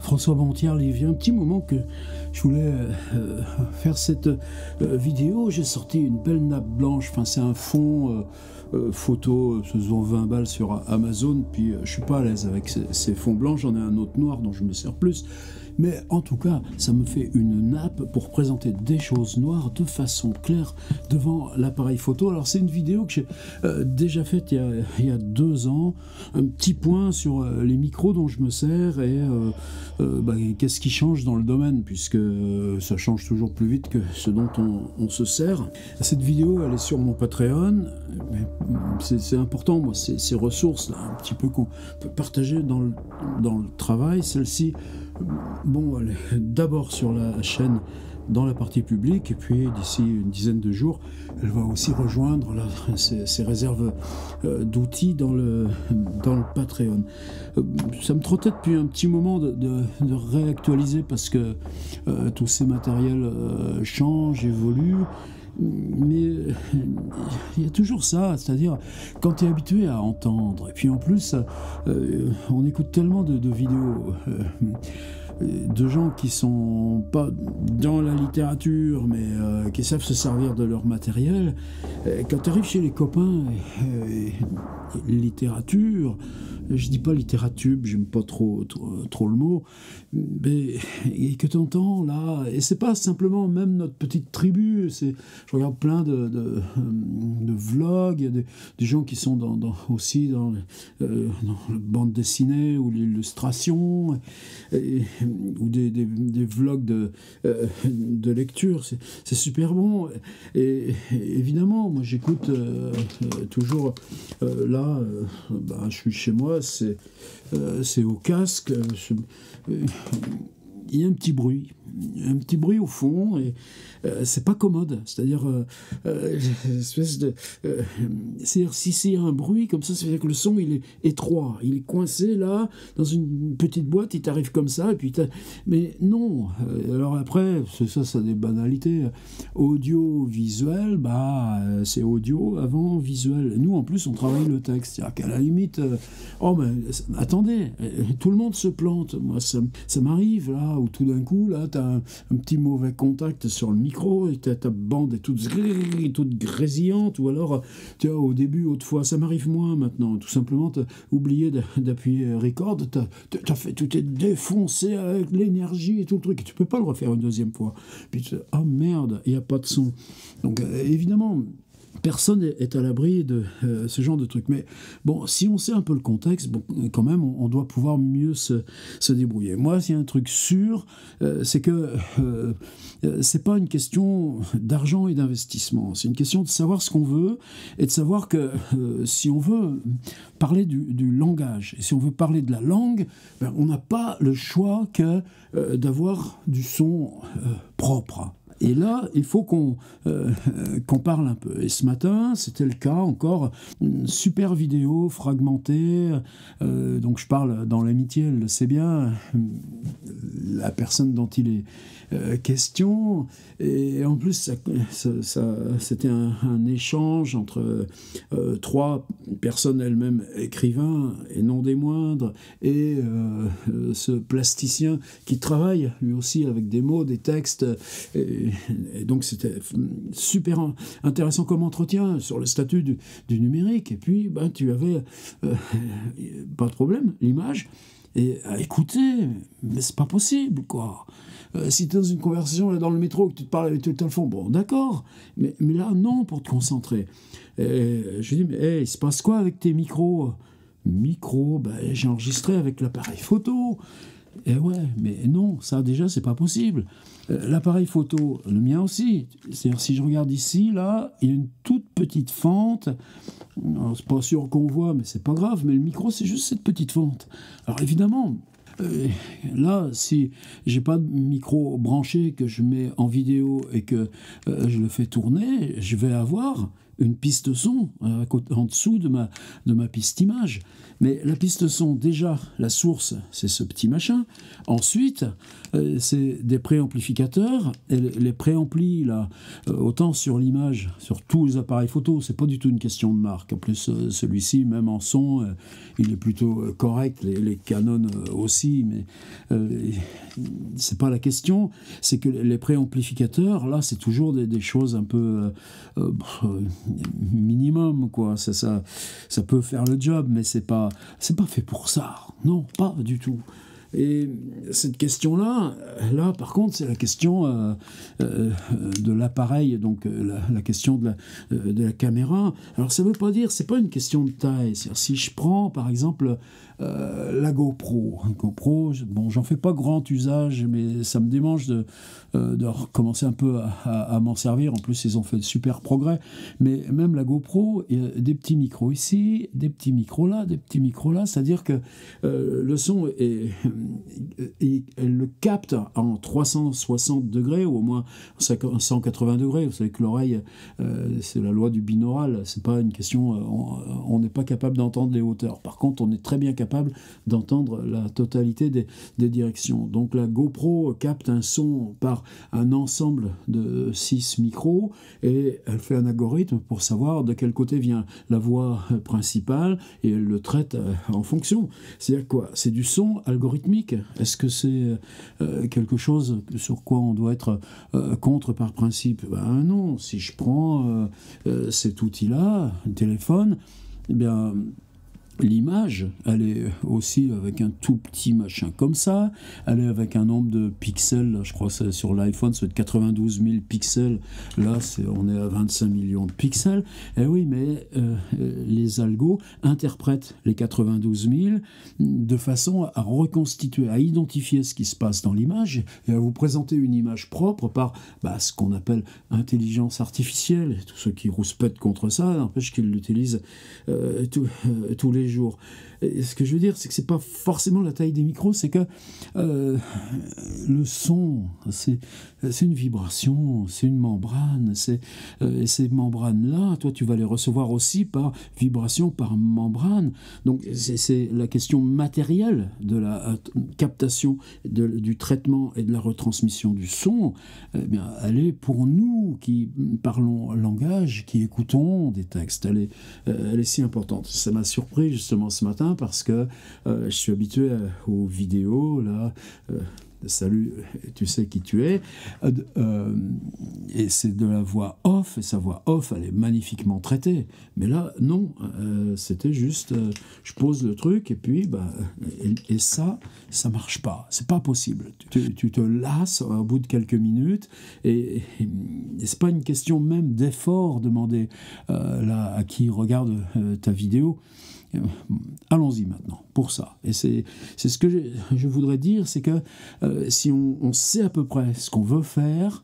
François Bontiarle, il y a un petit moment que je voulais faire cette vidéo. J'ai sorti une belle nappe blanche, enfin c'est un fond photo, ça se vend 20 balles sur Amazon, puis je suis pas à l'aise avec ces fonds blancs, j'en ai un autre noir dont je me sers plus. Mais en tout cas, ça me fait une nappe pour présenter des choses noires de façon claire devant l'appareil photo. Alors c'est une vidéo que j'ai déjà faite il y a 2 ans, un petit point sur les micros dont je me sers et qu'est-ce qui change dans le domaine, puisque ça change toujours plus vite que ce dont on se sert. Cette vidéo, elle est sur mon Patreon. C'est important, moi, ces ressources là, un petit peu qu'on peut partager dans le travail. Celle-ci, bon, elle est d'abord sur la chaîne dans la partie publique, et puis d'ici une dizaine de jours, elle va aussi rejoindre ses réserves d'outils dans le Patreon. Ça me trottait depuis un petit moment de réactualiser, parce que tous ces matériels changent, évoluent. Mais il y a toujours ça, c'est-à-dire quand tu es habitué à entendre, et puis en plus on écoute tellement de vidéos de gens qui sont pas dans la littérature, mais qui savent se servir de leur matériel. Quand tu arrives chez les copains, littérature, je dis pas littératube, j'aime pas trop le mot, mais et que tu entends là, et c'est pas simplement même notre petite tribu, je regarde plein de vlogs, il y a des gens qui sont aussi dans la bande dessinée ou l'illustration, ou des vlogs de lecture, c'est super bon. Et évidemment, moi j'écoute toujours là, je suis chez moi, c'est au casque, il y a un petit bruit au fond, et c'est pas commode, c'est-à-dire espèce de c'est-à-dire si c'est un bruit comme ça veut dire que le son il est étroit, il est coincé là dans une petite boîte, il t'arrive comme ça, et puis mais non, alors après ça des banalités, audio-visuel, c'est audio avant visuel. Nous en plus on travaille le texte, c'est-à-dire qu'à la limite attendez, tout le monde se plante, moi ça m'arrive là, où tout d'un coup là t'as un petit mauvais contact sur le micro, et ta bande est toute grésillante, ou alors tu vois, au début, autrefois, ça m'arrive moins maintenant, tout simplement t'as oublié d'appuyer record, tu t'es défoncé avec l'énergie et tout le truc, et tu peux pas le refaire une deuxième fois, puis tu te dis, oh merde, il n'y a pas de son. Donc évidemment personne est à l'abri de ce genre de truc. Mais bon, si on sait un peu le contexte, bon, quand même, on doit pouvoir mieux se débrouiller. Moi, s'il y a un truc sûr, c'est que c'est pas une question d'argent et d'investissement. C'est une question de savoir ce qu'on veut, et de savoir que si on veut parler du langage, et si on veut parler de la langue, on n'a pas le choix que d'avoir du son propre. Et là, il faut qu'on parle un peu. Et ce matin, c'était le cas encore, une super vidéo fragmentée. Donc je parle dans l'amitié, elle le sait bien, la personne dont il est question. Et en plus, c'était un échange entre 3 personnes elles-mêmes écrivains, et non des moindres, et ce plasticien qui travaille lui aussi avec des mots, des textes. Et donc c'était super intéressant comme entretien sur le statut du numérique. Et puis tu avais pas de problème, l'image, et à écouter, mais c'est pas possible quoi. Si tu es dans une conversation là, dans le métro, que tu te parles avec tout le fond, bon d'accord, mais là non, pour te concentrer. Et je lui dis, mais il se passe quoi avec tes micros? J'ai enregistré avec l'appareil photo. Et ouais, mais non, ça déjà c'est pas possible. L'appareil photo, le mien aussi, c'est-à-dire si je regarde ici, là, il y a une toute petite fente. Alors, c'est pas sûr qu'on voit, mais c'est pas grave, mais le micro c'est juste cette petite fente. Alors évidemment, là, si j'ai pas de micro branché, que je mets en vidéo et que je le fais tourner, je vais avoir une piste son en dessous de ma piste image. Mais la piste son, déjà, la source, c'est ce petit machin. Ensuite, c'est des préamplificateurs. Et les préamplis, là, autant sur l'image, sur tous les appareils photo, c'est pas du tout une question de marque. En plus, celui-ci, même en son, il est plutôt correct. Les Canon aussi, mais c'est pas la question. C'est que les préamplificateurs, là, c'est toujours des choses un peu minimum, quoi. Ça peut faire le job, mais c'est pas fait pour ça. Non, pas du tout. Et cette question-là, là, par contre, c'est la question de l'appareil, donc la question de la caméra. Alors, ça veut pas dire, c'est pas une question de taille. C'est-à-dire, si je prends, par exemple, la GoPro. GoPro, bon, j'en fais pas grand usage, mais ça me démange de recommencer un peu à m'en servir. En plus, ils ont fait de super progrès. Mais même la GoPro, il y a des petits micros ici, des petits micros là, des petits micros là. C'est-à-dire que le son elle le capte en 360 degrés ou au moins 180 degrés. Vous savez que l'oreille, c'est la loi du binaural. C'est pas une question. On n'est pas capable d'entendre les hauteurs. Par contre, on est très bien capable d'entendre la totalité des directions. Donc la GoPro capte un son par un ensemble de 6 micros et elle fait un algorithme pour savoir de quel côté vient la voix principale et elle le traite en fonction. C'est-à-dire quoi? C'est du son algorithmique. Est-ce que c'est quelque chose sur quoi on doit être contre par principe? Ben non. Si je prends cet outil-là, un téléphone, eh bien l'image, elle est aussi avec un tout petit machin comme ça, elle est avec un nombre de pixels, je crois que sur l'iPhone c'est 92 000 pixels, là on est à 25 millions de pixels, et oui mais les algos interprètent les 92 000 de façon à reconstituer, à identifier ce qui se passe dans l'image et à vous présenter une image propre par ce qu'on appelle intelligence artificielle. Et tous ceux qui rouspètent contre ça n'empêche qu'ils l'utilisent tous les jours. Et ce que je veux dire, c'est que c'est pas forcément la taille des micros, c'est que le son, c'est une vibration, c'est une membrane, et ces membranes-là, toi, tu vas les recevoir aussi par vibration, par membrane. Donc, c'est la question matérielle de la captation, du traitement et de la retransmission du son. Eh bien, elle est pour nous qui parlons langage, qui écoutons des textes. Elle est si importante. Ça m'a surpris justement ce matin parce que je suis habitué aux vidéos, là, salut, tu sais qui tu es, et c'est de la voix off, et sa voix off, elle est magnifiquement traitée. Mais là, non, c'était juste, je pose le truc, et puis, et ça marche pas, c'est pas possible. Tu te lasses au bout de quelques minutes, et c'est pas une question même d'effort demandé là, à qui regarde ta vidéo. Allons-y maintenant pour ça. Et c'est ce que je voudrais dire, c'est que si on sait à peu près ce qu'on veut faire,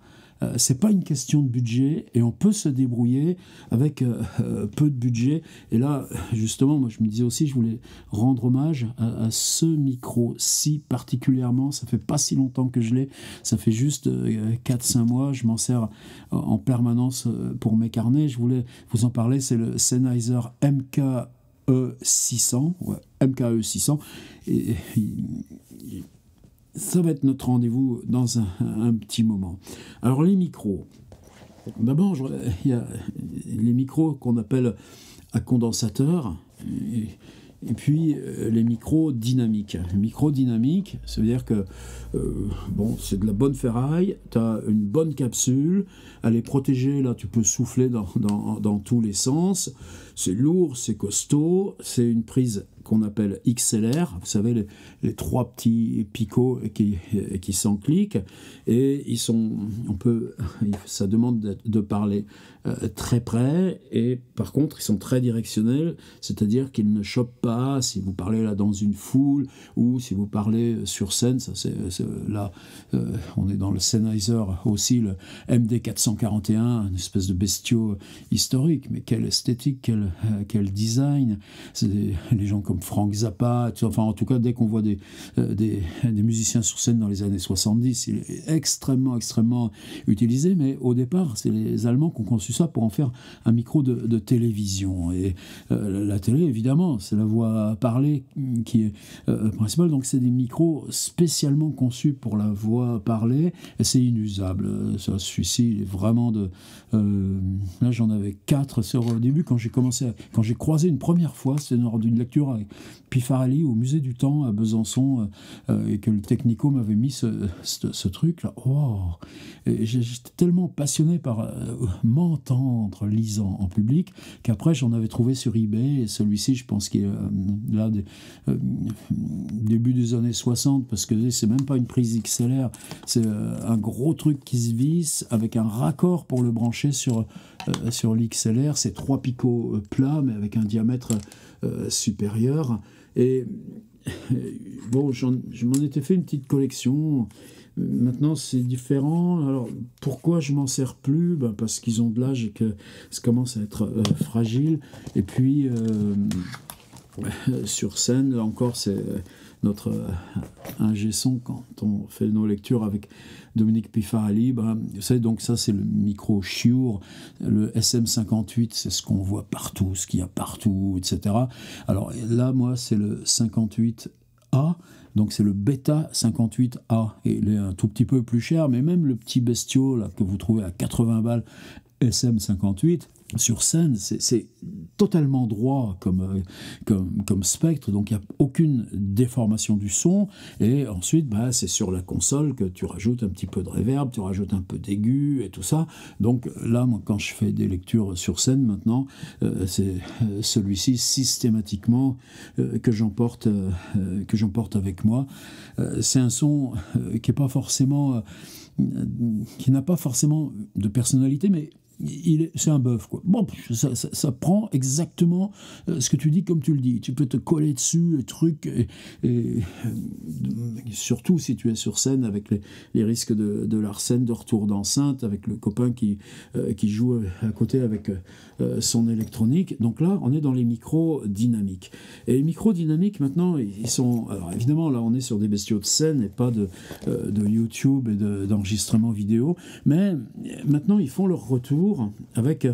c'est pas une question de budget et on peut se débrouiller avec peu de budget. Et là, justement, moi je me disais aussi, je voulais rendre hommage à ce micro-ci particulièrement. Ça fait pas si longtemps que je l'ai, ça fait juste 4-5 mois, je m'en sers en permanence pour mes carnets. Je voulais vous en parler, c'est le Sennheiser MKE600, MKE 600, et ça va être notre rendez-vous dans un petit moment. Alors les micros, d'abord il y a les micros qu'on appelle à condensateur, et puis les micros dynamiques. Les micros dynamiques, ça veut dire que c'est de la bonne ferraille, tu as une bonne capsule, elle est protégée, là tu peux souffler dans tous les sens, c'est lourd, c'est costaud, c'est une prise qu'on appelle XLR, vous savez les trois petits picots qui s'encliquent, et ça demande de parler très près, et par contre ils sont très directionnels, c'est-à-dire qu'ils ne chopent pas si vous parlez là dans une foule ou si vous parlez sur scène. Là on est dans le Sennheiser aussi, le MD441, une espèce de bestiau historique, mais quelle esthétique, quel design. C'est les gens comme Frank Zappa, enfin en tout cas dès qu'on voit des musiciens sur scène dans les années 70, il est extrêmement utilisé, mais au départ c'est les Allemands qui ont conçu ça pour en faire un micro de télévision. Et la télé évidemment c'est la voix parlée qui est principale, donc c'est des micros spécialement conçus pour la voix parlée et c'est inusable. Celui-ci il est vraiment là j'en avais 4 au début quand j'ai croisé une première fois, c'était lors d'une lecture avec Pifarelli au musée du Temps à Besançon et que le Technico m'avait mis ce truc là. Oh, j'étais tellement passionné par m'entendre lisant en public qu'après j'en avais trouvé sur eBay et celui-ci je pense qu'il est là début des années 60 parce que c'est même pas une prise XLR, c'est un gros truc qui se visse avec un raccord pour le brancher sur l'XLR, c'est 3 picots plats mais avec un diamètre supérieur. Et bon, je m'en étais fait une petite collection. Maintenant, c'est différent. Alors, pourquoi je m'en sers plus ? Parce qu'ils ont de l'âge et que ça commence à être fragile. Et puis, sur scène, là encore, c'est notre ingé son quand on fait nos lectures avec Dominique Pifarelli. Vous savez, donc ça, c'est le micro Shure, le SM58, c'est ce qu'on voit partout, ce qu'il y a partout, etc. Alors là, moi, c'est le 58A. Donc c'est le Beta 58A, et il est un tout petit peu plus cher, mais même le petit bestiau là, que vous trouvez à 80 balles, SM58, sur scène, c'est totalement droit comme spectre, donc il n'y a aucune déformation du son, et ensuite c'est sur la console que tu rajoutes un petit peu de reverb, tu rajoutes un peu d'aigu et tout ça. Donc là, moi, quand je fais des lectures sur scène maintenant, c'est celui-ci systématiquement que j'emporte avec moi. C'est un son qui est pas forcément qui n'a pas forcément de personnalité, mais c'est un bœuf, quoi. Bon, ça prend exactement ce que tu dis comme tu le dis. Tu peux te coller dessus, et surtout si tu es sur scène avec les risques de Larsen, de retour d'enceinte, avec le copain qui joue à côté avec son électronique. Donc là, on est dans les micros dynamiques. Et les micros dynamiques, maintenant, ils sont... Alors évidemment, là, on est sur des bestiaux de scène et pas de YouTube et d'enregistrement vidéo. Mais maintenant, ils font leur retour avec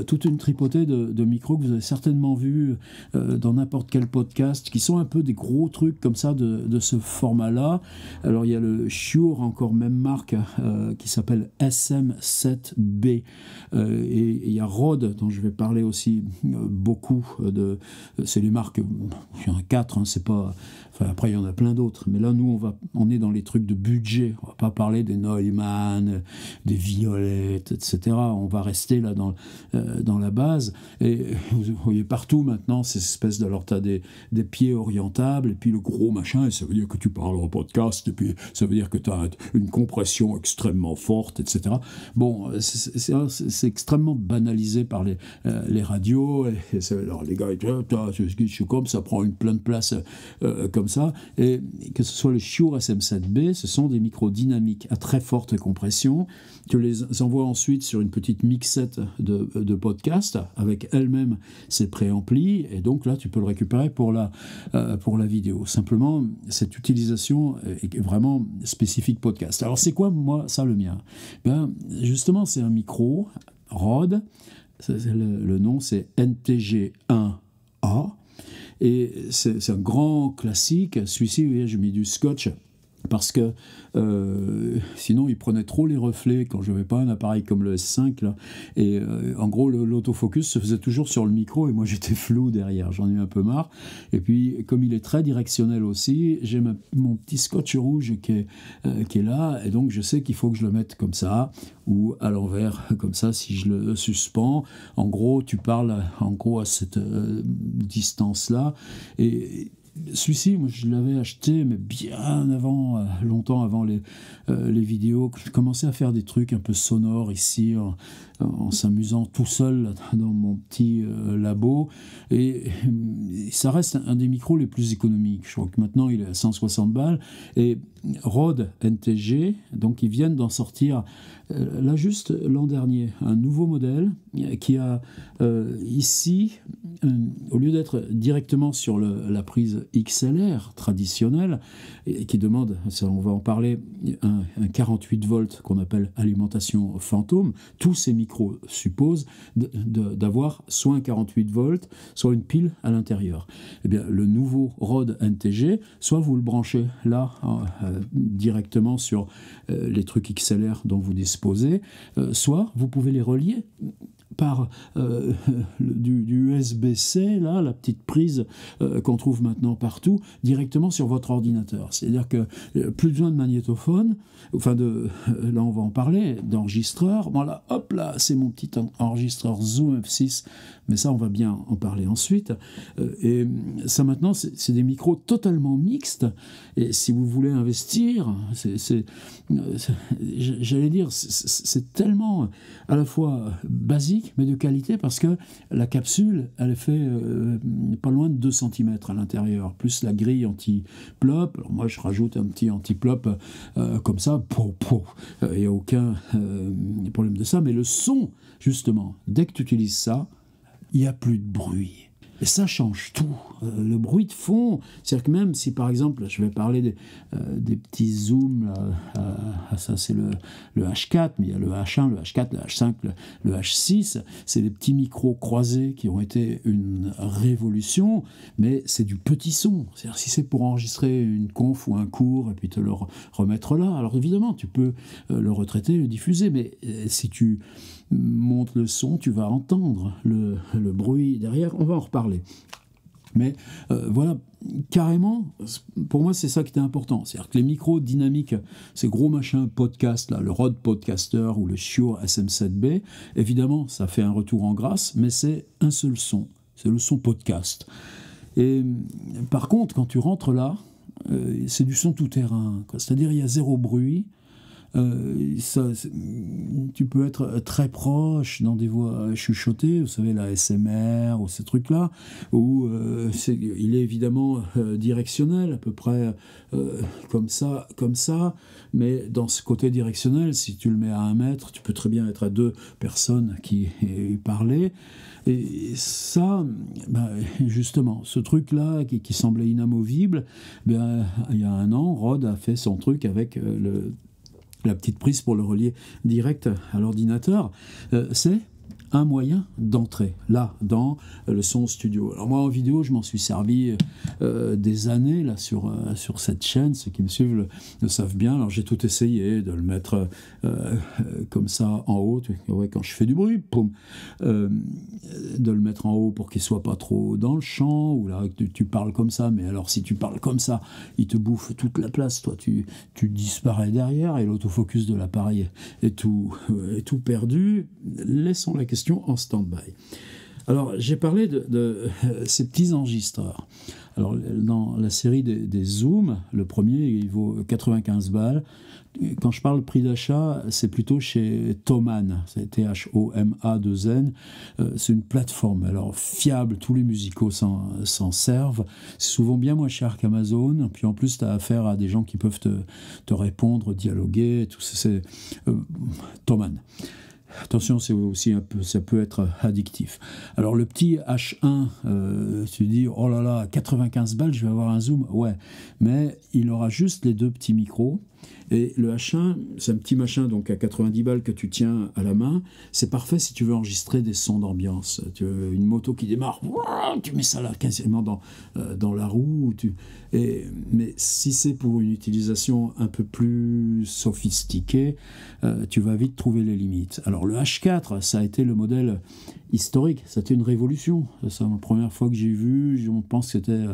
toute une tripotée de micros que vous avez certainement vu dans n'importe quel podcast, qui sont un peu des gros trucs comme ça de ce format-là. Alors il y a le Shure, encore même marque, qui s'appelle SM7B, et il y a Rode, dont je vais parler aussi beaucoup. C'est les marques, il y en a 4, hein, c'est pas... Enfin, après, il y en a plein d'autres. Mais là, nous, on est dans les trucs de budget. On va pas parler des Neumann, des Violettes, etc. On va rester là dans la base. Et vous voyez partout maintenant ces espèces de... Alors, tu as des pieds orientables, et puis le gros machin, et ça veut dire que tu parles en podcast, et puis ça veut dire que tu as une compression extrêmement forte, etc. Bon, c'est extrêmement banalisé par les radios. Et alors, les gars, je suis comme ça prend plein de place comme ça, et que ce soit le Shure SM7B, ce sont des micros dynamiques à très forte compression. Tu les envoies ensuite sur une petite mixette de podcast avec elle-même ses préamplis, et donc là tu peux le récupérer pour la vidéo. Simplement, cette utilisation est vraiment spécifique podcast. Alors c'est quoi, moi, ça, le mien ? Justement, c'est un micro Rode, le nom c'est NTG1A. Et c'est un grand classique. Celui-ci, vous voyez, j'ai mis du scotch parce que sinon il prenait trop les reflets quand je n'avais pas un appareil comme le S5 là. Et en gros l'autofocus se faisait toujours sur le micro et moi j'étais flou derrière, j'en ai eu un peu marre. Et puis comme il est très directionnel aussi, j'ai mon petit scotch rouge qui est là, et donc je sais qu'il faut que je le mette comme ça ou à l'envers comme ça si je le suspends. En gros tu parles à cette distance là, et celui-ci, moi, je l'avais acheté, mais bien avant, longtemps avant les vidéos. Je commençais à faire des trucs un peu sonores ici, en s'amusant tout seul là, dans mon petit labo. Et ça reste un des micros les plus économiques. Je crois que maintenant, il est à 160 balles. Et Rode NTG, donc ils viennent d'en sortir, là juste l'an dernier, un nouveau modèle qui a ici, au lieu d'être directement sur la prise XLR traditionnelle, et qui demande, ça, on va en parler, un 48 volts qu'on appelle alimentation fantôme, tous ces micros supposent d'avoir soit un 48 volts, soit une pile à l'intérieur. Eh bien, le nouveau Rode NTG, soit vous le branchez là, directement sur les trucs XLR dont vous disposez, soit vous pouvez les relier par du USB-C, là, la petite prise qu'on trouve maintenant partout, directement sur votre ordinateur. C'est-à-dire que plus besoin de magnétophone, enfin là on va en parler, d'enregistreur. Voilà, hop là, c'est mon petit enregistreur Zoom F6, mais ça on va bien en parler ensuite. Et ça maintenant, c'est des micros totalement mixtes. Et si vous voulez investir, j'allais dire, c'est tellement à la fois basique, mais de qualité, parce que la capsule, elle fait pas loin de 2 cm à l'intérieur, plus la grille anti-plop. Alors moi, je rajoute un petit anti-plop comme ça, il n'y a aucun problème de ça, mais le son, justement, dès que tu utilises ça, il n'y a plus de bruit. Et ça change tout. Le bruit de fond, c'est-à-dire que même si par exemple, je vais parler des petits zooms, ça c'est le H4, mais il y a le H1, le H4, le H5, le H6, c'est les petits micros croisés qui ont été une révolution, mais c'est du petit son. C'est-à-dire si c'est pour enregistrer une conf ou un cours et puis te le remettre là, alors évidemment tu peux le retraiter, le diffuser, mais si tu montes le son, tu vas entendre le bruit derrière, on va en reparler. Mais voilà, carrément, pour moi c'est ça qui était important, c'est-à-dire que les micros dynamiques, ces gros machins podcast là, le Rode Podcaster ou le Shure SM7B, évidemment ça fait un retour en grâce, mais c'est un seul son, c'est le son podcast. Et par contre quand tu rentres là, c'est du son tout terrain, quoi. C'est-à-dire il y a zéro bruit. Tu peux être très proche dans des voix chuchotées, vous savez, la SMR ou ces trucs-là, où il est évidemment directionnel, à peu près comme ça, mais dans ce côté directionnel, si tu le mets à 1 mètre, tu peux très bien être à 2 personnes qui parlent. Et ça, justement, ce truc-là qui semblait inamovible, il y a 1 an, Rode a fait son truc avec la petite prise pour le relier direct à l'ordinateur. C'est un moyen d'entrer, là, dans le son studio. Alors moi, en vidéo, je m'en suis servi des années, là, sur cette chaîne. Ceux qui me suivent le savent bien. Alors j'ai tout essayé, de le mettre comme ça, en haut. Ouais, quand je fais du bruit, poum, de le mettre en haut pour qu'il soit pas trop dans le champ, ou là, tu parles comme ça, mais alors si tu parles comme ça, il te bouffe toute la place, toi, tu disparais derrière, et l'autofocus de l'appareil est tout perdu. Laissons la question en stand-by. Alors, j'ai parlé de ces petits enregistreurs. Alors, dans la série des Zoom, le premier, il vaut 95 balles. Quand je parle prix d'achat, c'est plutôt chez Thomann, c'est Thoma2N. C'est une plateforme, alors fiable, tous les musicaux s'en servent. C'est souvent bien moins cher qu'Amazon. Puis en plus, tu as affaire à des gens qui peuvent te répondre, dialoguer. Tout ça, c'est Thomann. Attention, c'est aussi ça peut être addictif. Alors le petit H1, tu dis, oh là là, 95 balles, je vais avoir un zoom. Ouais, mais il aura juste les 2 petits micros. Et le H1, c'est un petit machin donc à 90 balles que tu tiens à la main. C'est parfait si tu veux enregistrer des sons d'ambiance. Tu veux une moto qui démarre, tu mets ça là quasiment dans la roue. Mais si c'est pour une utilisation un peu plus sophistiquée, tu vas vite trouver les limites. Alors le H4, ça a été le modèle historique. C'était une révolution. C'est la première fois que j'ai vu. Je pense que c'était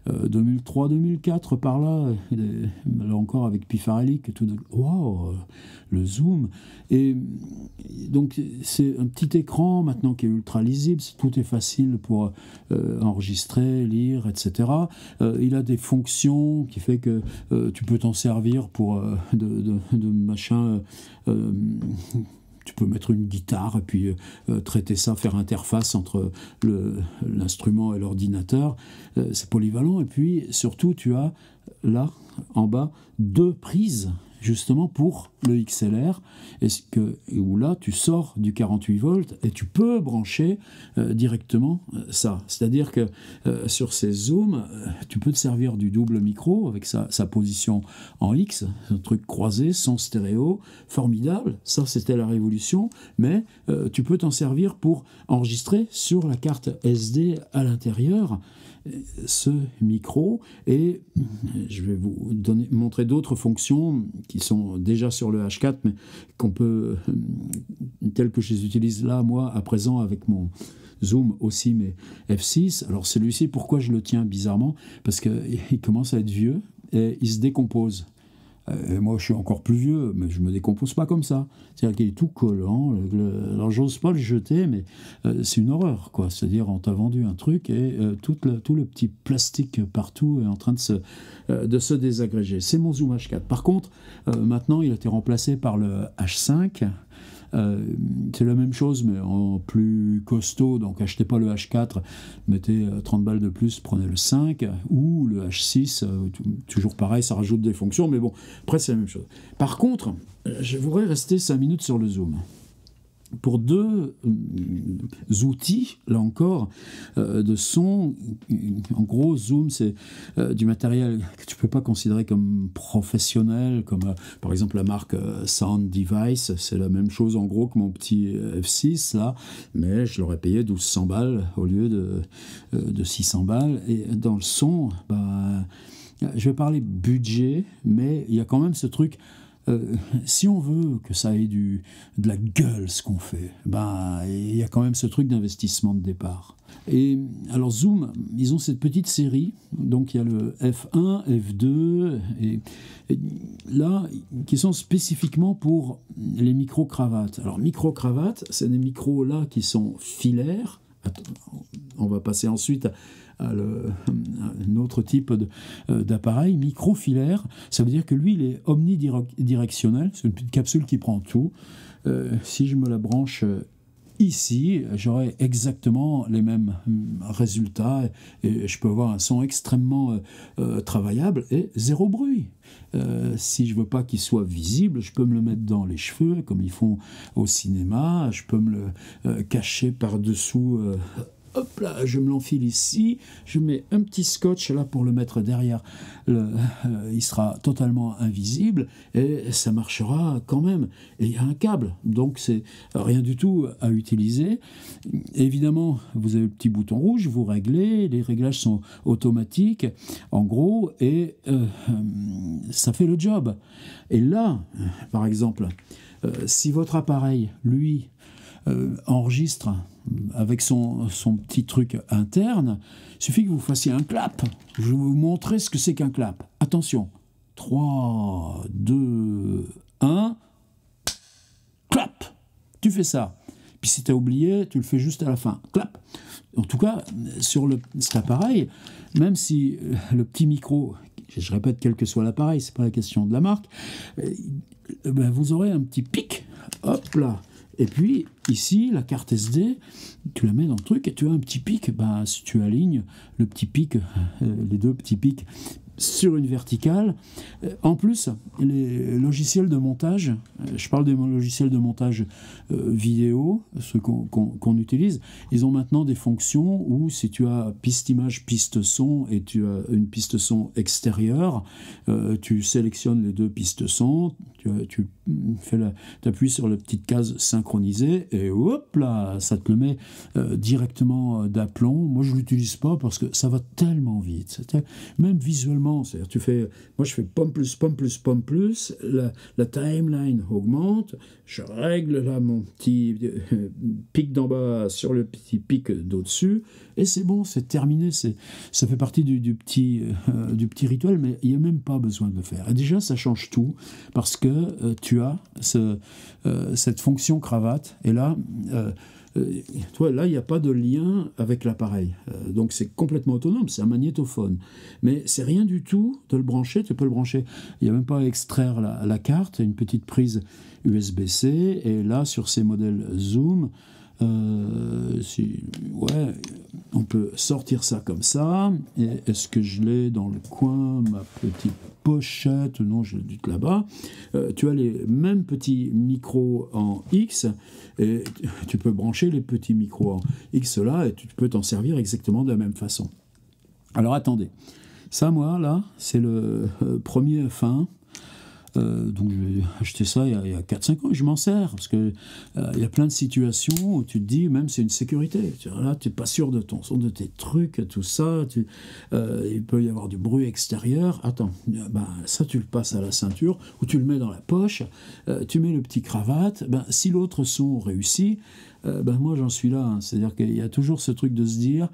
2003-2004 par là, là encore avec Pifarelli, que tout de wow, le zoom. Et donc c'est un petit écran maintenant qui est ultra lisible, tout est facile pour enregistrer, lire, etc. Il a des fonctions qui fait que tu peux t'en servir pour de machin. Tu peux mettre une guitare et puis traiter ça, faire interface entre l'instrument et l'ordinateur. C'est polyvalent. Et puis surtout, tu as là, en bas, 2 prises justement pour le XLR, où là tu sors du 48 volts et tu peux brancher directement ça. C'est-à-dire que sur ces zooms, tu peux te servir du double micro avec sa position en X, un truc croisé, son stéréo, formidable, ça c'était la révolution, mais tu peux t'en servir pour enregistrer sur la carte SD à l'intérieur ce micro, et je vais vous montrer d'autres fonctions qui sont déjà sur le H4 mais qu'on peut, telles que je les utilise là moi à présent avec mon Zoom aussi, mais F6. Alors celui-ci, pourquoi je le tiens bizarrement? Parce qu'il commence à être vieux et il se décompose. Et moi, je suis encore plus vieux, mais je me décompose pas comme ça. C'est-à-dire qu'il est tout collant. Alors, j'ose pas le jeter, mais c'est une horreur, quoi. C'est-à-dire, on t'a vendu un truc et tout le petit plastique partout est en train de se désagréger. C'est mon Zoom H4. Par contre, maintenant, il a été remplacé par le H5. C'est la même chose mais en plus costaud, donc achetez pas le H4, mettez 30 balles de plus, prenez le 5 ou le H6, toujours pareil, ça rajoute des fonctions, mais bon, après c'est la même chose. Par contre, je voudrais rester 5 minutes sur le zoom. Pour 2 outils, là encore, de son. En gros, Zoom, c'est du matériel que tu ne peux pas considérer comme professionnel, comme par exemple la marque Sound Device. C'est la même chose en gros que mon petit F6, là, mais je l'aurais payé 1200 balles au lieu de 600 balles. Et dans le son, je vais parler budget, mais il y a quand même ce truc. Si on veut que ça ait de la gueule ce qu'on fait, il y a quand même ce truc d'investissement de départ. Et alors Zoom, ils ont cette petite série, donc il y a le F1, F2, et là, qui sont spécifiquement pour les micro-cravates. Alors micro-cravates, c'est des micros là qui sont filaires. On va passer ensuite à un autre type d'appareil, microfilaire. Ça veut dire que lui, il est omnidirectionnel. C'est une petite capsule qui prend tout. Si je me la branche ici, j'aurai exactement les mêmes résultats et je peux avoir un son extrêmement travaillable et 0 bruit. Si je veux pas qu'il soit visible, je peux me le mettre dans les cheveux comme ils font au cinéma. Je peux me le cacher par-dessous. Hop là, je me l'enfile ici, je mets un petit scotch là pour le mettre derrière, il sera totalement invisible et ça marchera quand même. Et il y a un câble, donc c'est rien du tout à utiliser. Évidemment, vous avez le petit bouton rouge, vous réglez, les réglages sont automatiques en gros et ça fait le job. Et là, par exemple, si votre appareil, lui, enregistre avec son petit truc interne, il suffit que vous fassiez un clap. Je vais vous montrer ce que c'est qu'un clap. Attention, 3, 2, 1, clap. Tu fais ça. Puis si tu as oublié, tu le fais juste à la fin. Clap. En tout cas, sur cet appareil, même si le petit micro, je répète, quel que soit l'appareil, c'est pas la question de la marque, vous aurez un petit pic. Hop là. Et puis, ici, la carte SD, tu la mets dans le truc et tu as un petit pic. Si tu alignes le petit pic, les 2 petits pics sur une verticale. En plus, les logiciels de montage, je parle des logiciels de montage vidéo, ceux qu'on utilise, ils ont maintenant des fonctions où si tu as piste image, piste son et tu as une piste son extérieure, tu sélectionnes les 2 pistes son, tu appuies sur la petite case synchronisée et hop là, ça te le met directement d'aplomb. Moi, je ne l'utilise pas parce que ça va tellement vite. Même visuellement, simplement, c'est-à-dire moi je fais pomme plus, la timeline augmente, je règle là mon petit pic d'en bas sur le petit pic d'au-dessus, et c'est bon, c'est terminé, ça fait partie du petit rituel, mais il n'y a même pas besoin de le faire. Et déjà, ça change tout, parce que tu as cette fonction cravate, et là... toi, là, il n'y a pas de lien avec l'appareil. Donc, c'est complètement autonome, c'est un magnétophone. Mais c'est rien du tout de le brancher, tu peux le brancher. Il n'y a même pas à extraire la carte, une petite prise USB-C. Et là, sur ces modèles Zoom, on peut sortir ça comme ça. Et est-ce que je l'ai dans le coin, ma petite pochette? Non, je l'ai là-bas. Tu as les mêmes petits micros en X, et tu peux brancher les petits micros en X là, et tu peux t'en servir exactement de la même façon. Alors attendez, ça moi là, c'est le premier F1. Donc j'ai acheté ça il y a 4-5 ans et je m'en sers parce que il y a plein de situations où tu te dis, même c'est une sécurité, là tu n'es pas sûr de ton son, de tes trucs, tout ça, il peut y avoir du bruit extérieur, attends, ça tu le passes à la ceinture ou tu le mets dans la poche, tu mets le petit cravate, si l'autre son réussit, moi j'en suis là, c'est-à-dire qu'il y a toujours ce truc de se dire,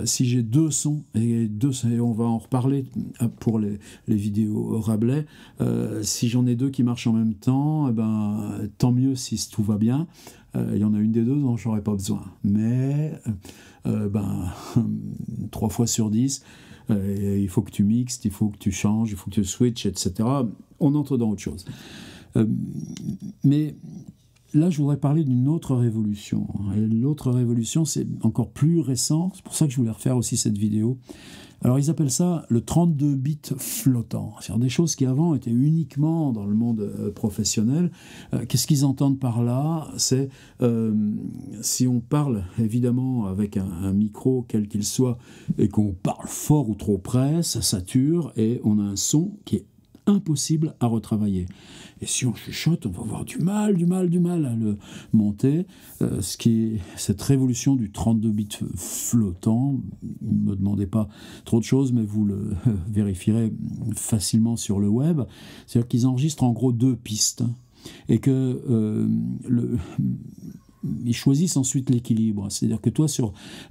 si j'ai deux sons, et on va en reparler pour les vidéos Rabelais, si j'en ai deux qui marchent en même temps, tant mieux si tout va bien. Il y en a une des deux dont j'aurais pas besoin, mais 3 fois sur 10, il faut que tu mixes, il faut que tu changes, il faut que tu switches, etc. On entre dans autre chose. Mais là, je voudrais parler d'une autre révolution. Et l'autre révolution, c'est encore plus récent. C'est pour ça que je voulais refaire aussi cette vidéo. Alors, ils appellent ça le 32 bits flottant. C'est-à-dire des choses qui avant étaient uniquement dans le monde professionnel. Qu'est-ce qu'ils entendent par là? C'est si on parle évidemment avec un micro, quel qu'il soit, et qu'on parle fort ou trop près, ça sature et on a un son qui est impossible à retravailler. Et si on chuchote, on va avoir du mal à le monter. Cette révolution du 32 bits flottant, ne me demandez pas trop de choses, mais vous le vérifierez facilement sur le web. C'est-à-dire qu'ils enregistrent en gros 2 pistes et que ils choisissent ensuite l'équilibre. C'est-à-dire que toi,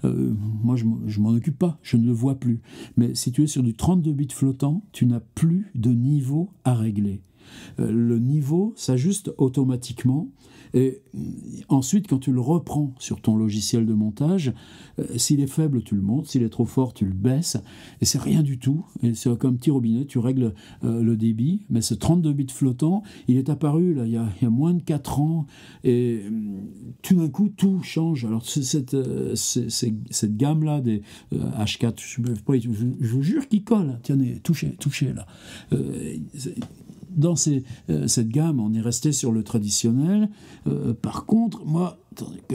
moi, je m'en occupe pas, je ne le vois plus. Mais si tu es sur du 32 bits flottant, tu n'as plus de niveau à régler. Le niveau s'ajuste automatiquement et ensuite quand tu le reprends sur ton logiciel de montage, s'il est faible tu le montes, s'il est trop fort tu le baisses et c'est rien du tout, et c'est comme un petit robinet, tu règles le débit. Mais ce 32 bits flottant, il est apparu là, il y a moins de 4 ans et tout d'un coup tout change. Alors cette gamme là des H4, je vous jure qu'il colle, tenez, touchez là, dans cette gamme, on est resté sur le traditionnel. Par contre, moi,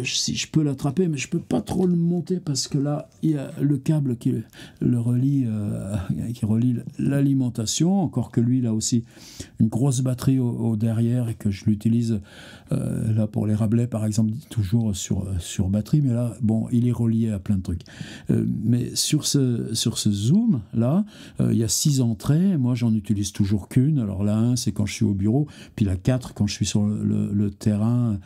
si je peux l'attraper, mais je peux pas trop le monter parce que là, il y a le câble qui relie l'alimentation. Encore que lui, il a aussi une grosse batterie au derrière et que je l'utilise là pour les Rabelais, par exemple, toujours sur batterie. Mais là, bon, il est relié à plein de trucs. Mais sur ce Zoom là, il y a 6 entrées. Moi, j'en utilise toujours qu'une. Alors la 1, c'est quand je suis au bureau, puis la 4 quand je suis sur le terrain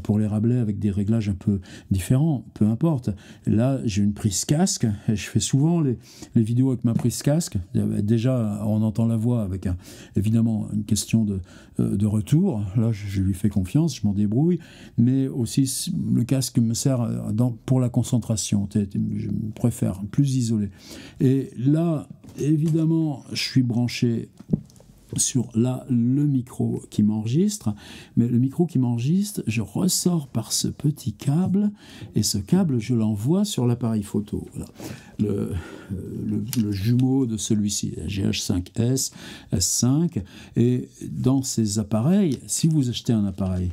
pour les Rabelais avec des réglages un peu différents, peu importe. Là, j'ai une prise casque, et je fais souvent les vidéos avec ma prise casque. Déjà, on entend la voix avec évidemment une question de retour. Là, je lui fais confiance, je m'en débrouille, mais aussi le casque me sert pour la concentration. Je préfère plus isolé. Et là, évidemment, je suis branché sur le micro qui m'enregistre, mais le micro qui m'enregistre, je ressors par ce petit câble, et ce câble, je l'envoie sur l'appareil photo. Voilà. Le jumeau de celui-ci, la GH5S, S5, et dans ces appareils, si vous achetez un appareil,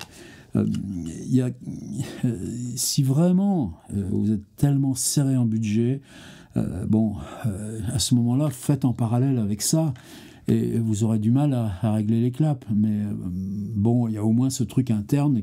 si vraiment vous êtes tellement serré en budget, à ce moment-là, faites en parallèle avec ça, et vous aurez du mal à régler les claps, mais bon, il y a au moins ce truc interne,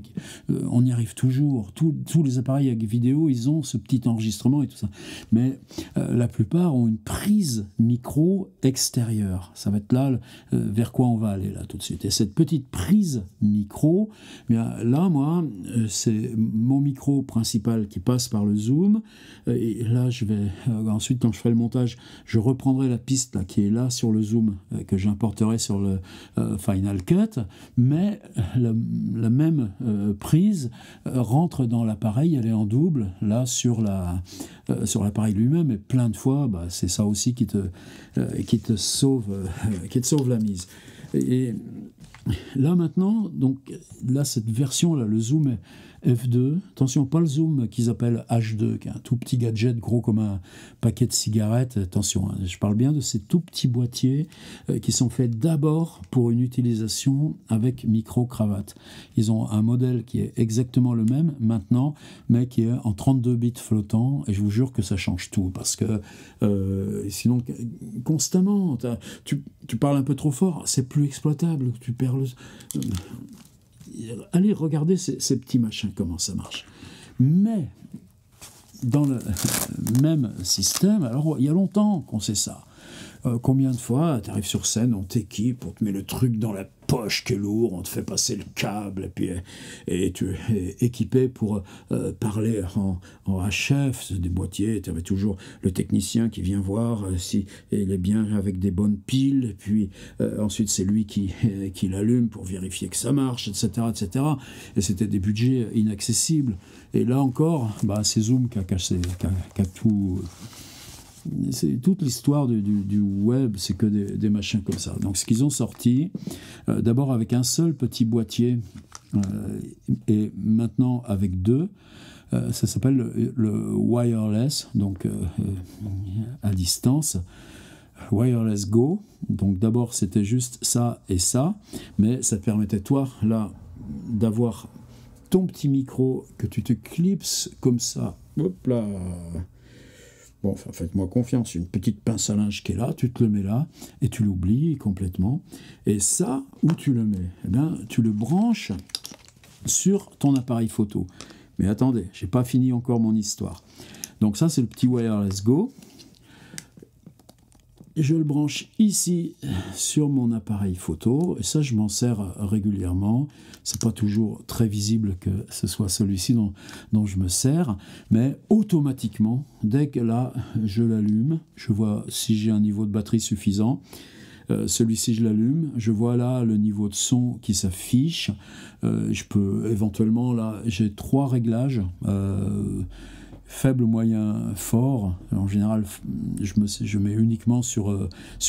on y arrive toujours. Tous les appareils avec vidéo, ils ont ce petit enregistrement et tout ça. Mais la plupart ont une prise micro extérieure. Ça va être là vers quoi on va aller là tout de suite. Et cette petite prise micro, bien, là, moi, c'est mon micro principal qui passe par le zoom. Et là, je vais ensuite, quand je ferai le montage, je reprendrai la piste là, qui est là sur le zoom, que j'importerai sur le Final Cut, mais la même prise rentre dans l'appareil, elle est en double, là sur l'appareil lui-même, et plein de fois, c'est ça aussi qui te sauve la mise. Et là maintenant, donc là cette version là, le zoom F2, attention, pas le zoom qu'ils appellent H2, qui est un tout petit gadget gros comme un paquet de cigarettes, attention, hein, je parle bien de ces tout petits boîtiers qui sont faits d'abord pour une utilisation avec micro-cravate. Ils ont un modèle qui est exactement le même maintenant, mais qui est en 32 bits flottant, et je vous jure que ça change tout, parce que sinon, constamment, tu parles un peu trop fort, c'est plus exploitable, tu perds le... Allez regarder ces petits machins, comment ça marche. Mais dans le même système, alors il y a longtemps qu'on sait ça. Combien de fois tu arrives sur scène, on t'équipe, on te met le truc dans la poche qui est lourd, on te fait passer le câble, et tu es équipé pour parler en HF, c'est des boîtiers, tu avais toujours le technicien qui vient voir si il est bien avec des bonnes piles, et puis ensuite c'est lui qui l'allume pour vérifier que ça marche, etc. etc. Et c'était des budgets inaccessibles. Et là encore, c'est Zoom qui a tout... C'est toute l'histoire du web, c'est que des machins comme ça. Donc ce qu'ils ont sorti, d'abord avec un seul petit boîtier, et maintenant avec deux, ça s'appelle le wireless, donc à distance, Wireless Go. Donc d'abord c'était juste ça et ça, mais ça te permettait toi là d'avoir ton petit micro que tu te clipses comme ça, hop là. Bon, enfin, faites-moi confiance, une petite pince à linge qui est là, tu te le mets là, et tu l'oublies complètement. Et ça, où tu le mets? Eh bien, tu le branches sur ton appareil photo. Mais attendez, j'ai pas fini encore mon histoire. Donc ça, c'est le petit Wireless Go. Je le branche ici sur mon appareil photo, et ça je m'en sers régulièrement. C'est pas toujours très visible que ce soit celui-ci dont je me sers, mais automatiquement, dès que là je l'allume, je vois si j'ai un niveau de batterie suffisant. Celui-ci je l'allume, je vois là le niveau de son qui s'affiche. Je peux éventuellement, là j'ai 3 réglages. Faible, moyen, fort. En général, je mets uniquement sur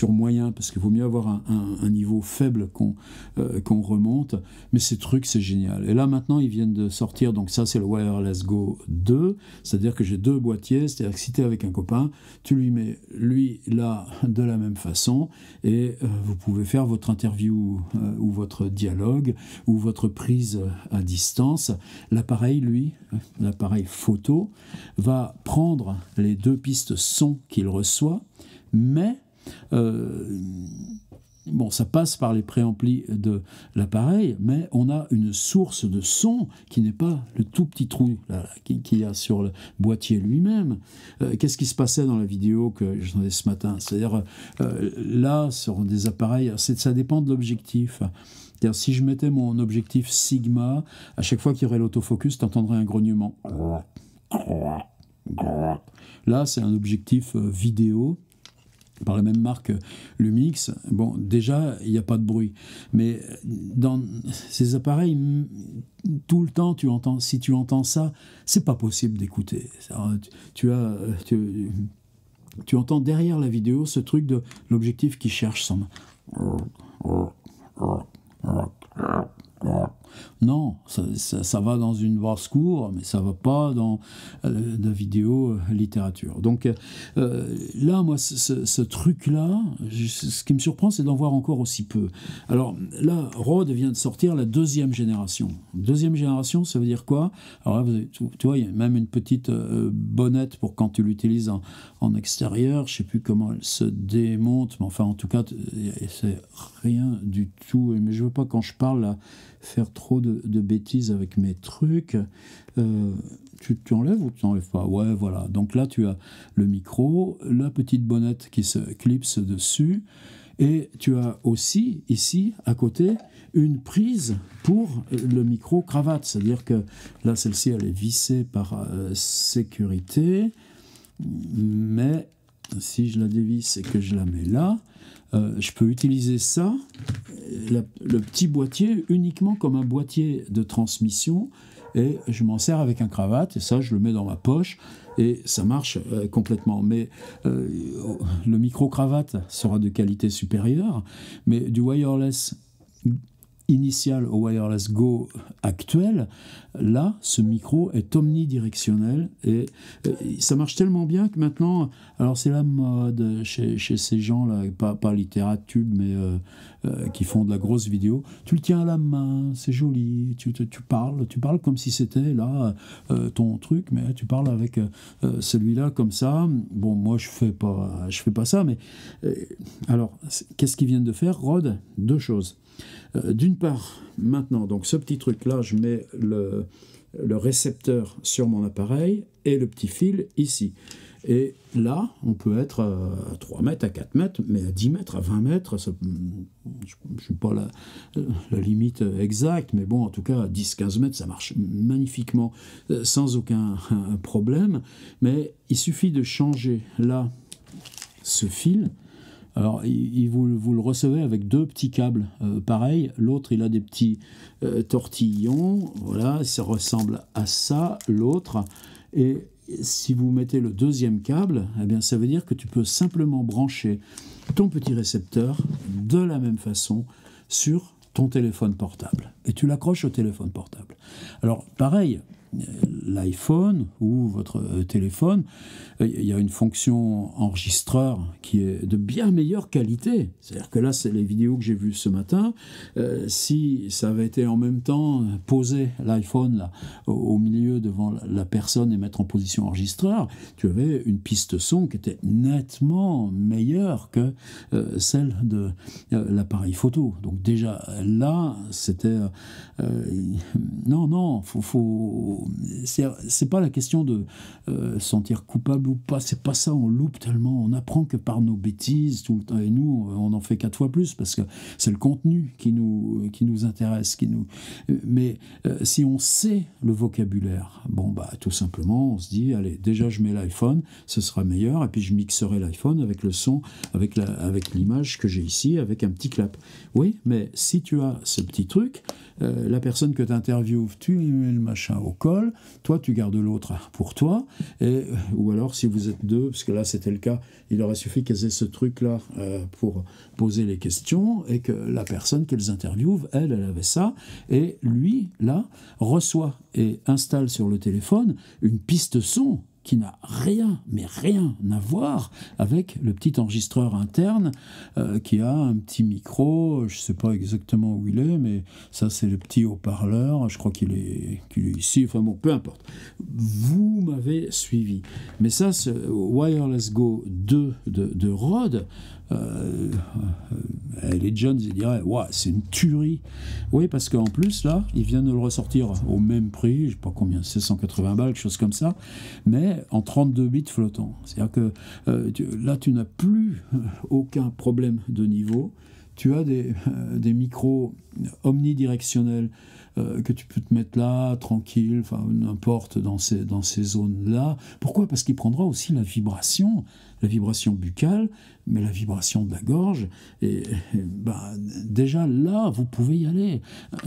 moyen, parce qu'il vaut mieux avoir un niveau faible qu'on remonte. Mais ces trucs, c'est génial. Et là, maintenant, ils viennent de sortir, donc ça, c'est le Wireless Go 2, c'est-à-dire que j'ai 2 boîtiers, c'est-à-dire que si tu es avec un copain, tu lui mets lui là de la même façon, et vous pouvez faire votre interview ou votre dialogue, ou votre prise à distance. L'appareil, lui, l'appareil photo, va prendre les 2 pistes son qu'il reçoit, mais ça passe par les préamplis de l'appareil, mais on a une source de son qui n'est pas le tout petit trou qu'il y a sur le boîtier lui-même. Qu'est-ce qui se passait dans la vidéo que j'en ai ce matin? C'est-à-dire, là, sur des appareils, ça dépend de l'objectif. C'est-à-dire, si je mettais mon objectif Sigma, à chaque fois qu'il y aurait l'autofocus, tu entendrais un grognement. Là, c'est un objectif vidéo par la même marque Lumix. Bon, déjà, il n'y a pas de bruit. Mais dans ces appareils, tout le temps, si tu entends ça, c'est pas possible d'écouter. Tu entends derrière la vidéo ce truc de l'objectif qui cherche son... Non, ça va dans une basse-cour, mais ça va pas dans la vidéo littérature. Donc là, moi, ce truc-là, ce qui me surprend, c'est d'en voir encore aussi peu. Alors là, Rode vient de sortir la 2e génération. 2e génération, ça veut dire quoi? Alors là, tu vois, il y a même une petite bonnette pour quand tu l'utilises en extérieur. Je ne sais plus comment elle se démonte, mais enfin, en tout cas, c'est rien du tout. Mais je ne veux pas, quand je parle, là, faire trop de bêtises avec mes trucs. Tu enlèves ou tu n'enlèves pas? Ouais, voilà. Donc là, tu as le micro, la petite bonnette qui se clipse dessus, et tu as aussi, ici, à côté, une prise pour le micro-cravate. C'est-à-dire que là, celle-ci, elle est vissée par sécurité, mais si je la dévisse et que je la mets là, je peux utiliser ça, le petit boîtier, uniquement comme un boîtier de transmission, et je m'en sers avec un cravate, et ça, je le mets dans ma poche, et ça marche complètement. Mais le micro-cravate sera de qualité supérieure, mais du wireless initial au wireless Go actuel, là, ce micro est omnidirectionnel et ça marche tellement bien que maintenant, alors c'est la mode chez ces gens-là, pas littératube, mais qui font de la grosse vidéo. Tu le tiens à la main, c'est joli, tu parles comme si c'était là ton truc, mais tu parles avec celui-là comme ça. Bon, moi je fais pas ça, mais alors, qu'est-ce qu'ils viennent de faire, Rode? Deux choses. D'une part, maintenant, donc ce petit truc-là, je mets le récepteur sur mon appareil et le petit fil ici. Et là, on peut être à 3 mètres, à 4 mètres, mais à 10 mètres, à 20 mètres, ça, je ne suis pas la limite exacte, mais bon, en tout cas, à 10-15 mètres, ça marche magnifiquement, sans aucun problème. Mais il suffit de changer là ce fil. Alors, vous le recevez avec deux petits câbles. Pareil, l'autre, il a des petits tortillons. Voilà, ça ressemble à ça, l'autre. Et si vous mettez le deuxième câble, eh bien, ça veut dire que tu peux simplement brancher ton petit récepteur de la même façon sur ton téléphone portable. Et tu l'accroches au téléphone portable. Alors, pareil, l'iPhone ou votre téléphone, il y a une fonction enregistreur qui est de bien meilleure qualité. C'est-à-dire que là, c'est les vidéos que j'ai vues ce matin. Si ça avait été en même temps poser l'iPhone là, au milieu devant la personne et mettre en position enregistreur, tu avais une piste son qui était nettement meilleure que celle de l'appareil photo. Donc déjà là, c'était non, c'est pas la question de sentir coupable ou pas, c'est pas ça, on loupe tellement, on apprend que par nos bêtises tout le temps, et nous on en fait 4 fois plus parce que c'est le contenu qui nous intéresse, mais si on sait le vocabulaire, bon bah tout simplement on se dit allez, déjà je mets l'iPhone, ce sera meilleur, et puis je mixerai l'iPhone avec le son, avec l'image que j'ai ici, avec un petit clap. Oui, mais si tu as ce petit truc, la personne que tu interviews, tu lui mets le machin au col, toi tu gardes l'autre pour toi, ou alors si vous êtes deux, parce que là c'était le cas, il aurait suffi qu'elles aient ce truc-là pour poser les questions, et que la personne qu'elles interviewent, elle avait ça, et lui, là, reçoit et installe sur le téléphone une piste son qui n'a rien à voir avec le petit enregistreur interne qui a un petit micro, je ne sais pas exactement où il est, mais ça c'est le petit haut-parleur, je crois qu'il est ici, enfin bon, peu importe. Vous m'avez suivi. Mais ça, ce Wireless Go 2 de Rode, les jeunes ils diraient ouais, c'est une tuerie. Oui, parce qu'en plus là ils viennent de le ressortir au même prix, je sais pas combien, c'est 180 balles, quelque chose comme ça, mais en 32 bits flottants. C'est-à-dire que là tu n'as plus aucun problème de niveau. Tu as des micros omnidirectionnels que tu peux te mettre là, tranquille, enfin n'importe dans ces zones-là. Pourquoi? Parce qu'il prendra aussi la vibration buccale, mais la vibration de la gorge. Et déjà là, vous pouvez y aller.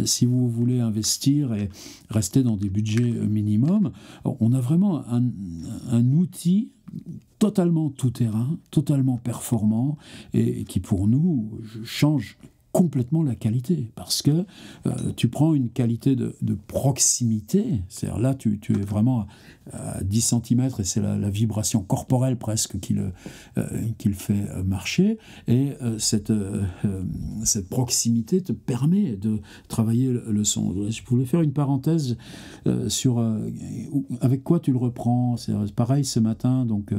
Si vous voulez investir et rester dans des budgets minimums, on a vraiment un outil totalement tout-terrain, totalement performant, et qui pour nous change complètement la qualité, parce que tu prends une qualité de proximité, c'est-à-dire là tu es vraiment à 10 cm et c'est la vibration corporelle presque qui le fait marcher, et cette proximité te permet de travailler le son. Je voulais faire une parenthèse sur avec quoi tu le reprends. C'est pareil ce matin, donc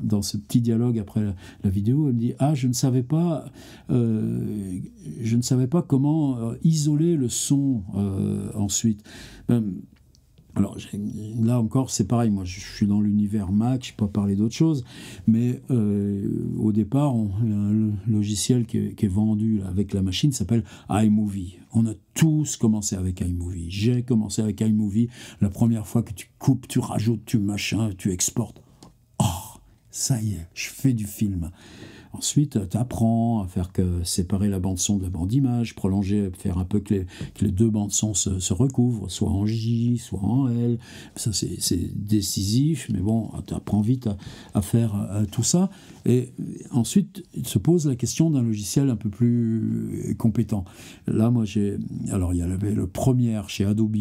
dans ce petit dialogue après la vidéo, elle me dit je ne savais pas comment isoler le son ensuite. Alors là encore c'est pareil, moi je suis dans l'univers Mac, je ne peux pas parler d'autre chose, mais au départ il y a un logiciel qui est vendu là, avec la machine, s'appelle iMovie. On a tous commencé avec iMovie, j'ai commencé avec iMovie, la première fois que tu coupes, tu rajoutes, tu machin, tu exportes, ça y est, je fais du film. Ensuite, tu apprends à faire séparer la bande-son de la bande-image, prolonger, faire un peu que les deux bandes-son se recouvrent, soit en J, soit en L. Ça, c'est décisif, mais bon, tu apprends vite à faire tout ça. Et ensuite, il se pose la question d'un logiciel un peu plus compétent. Là, moi, alors, il y avait le Premiere chez Adobe,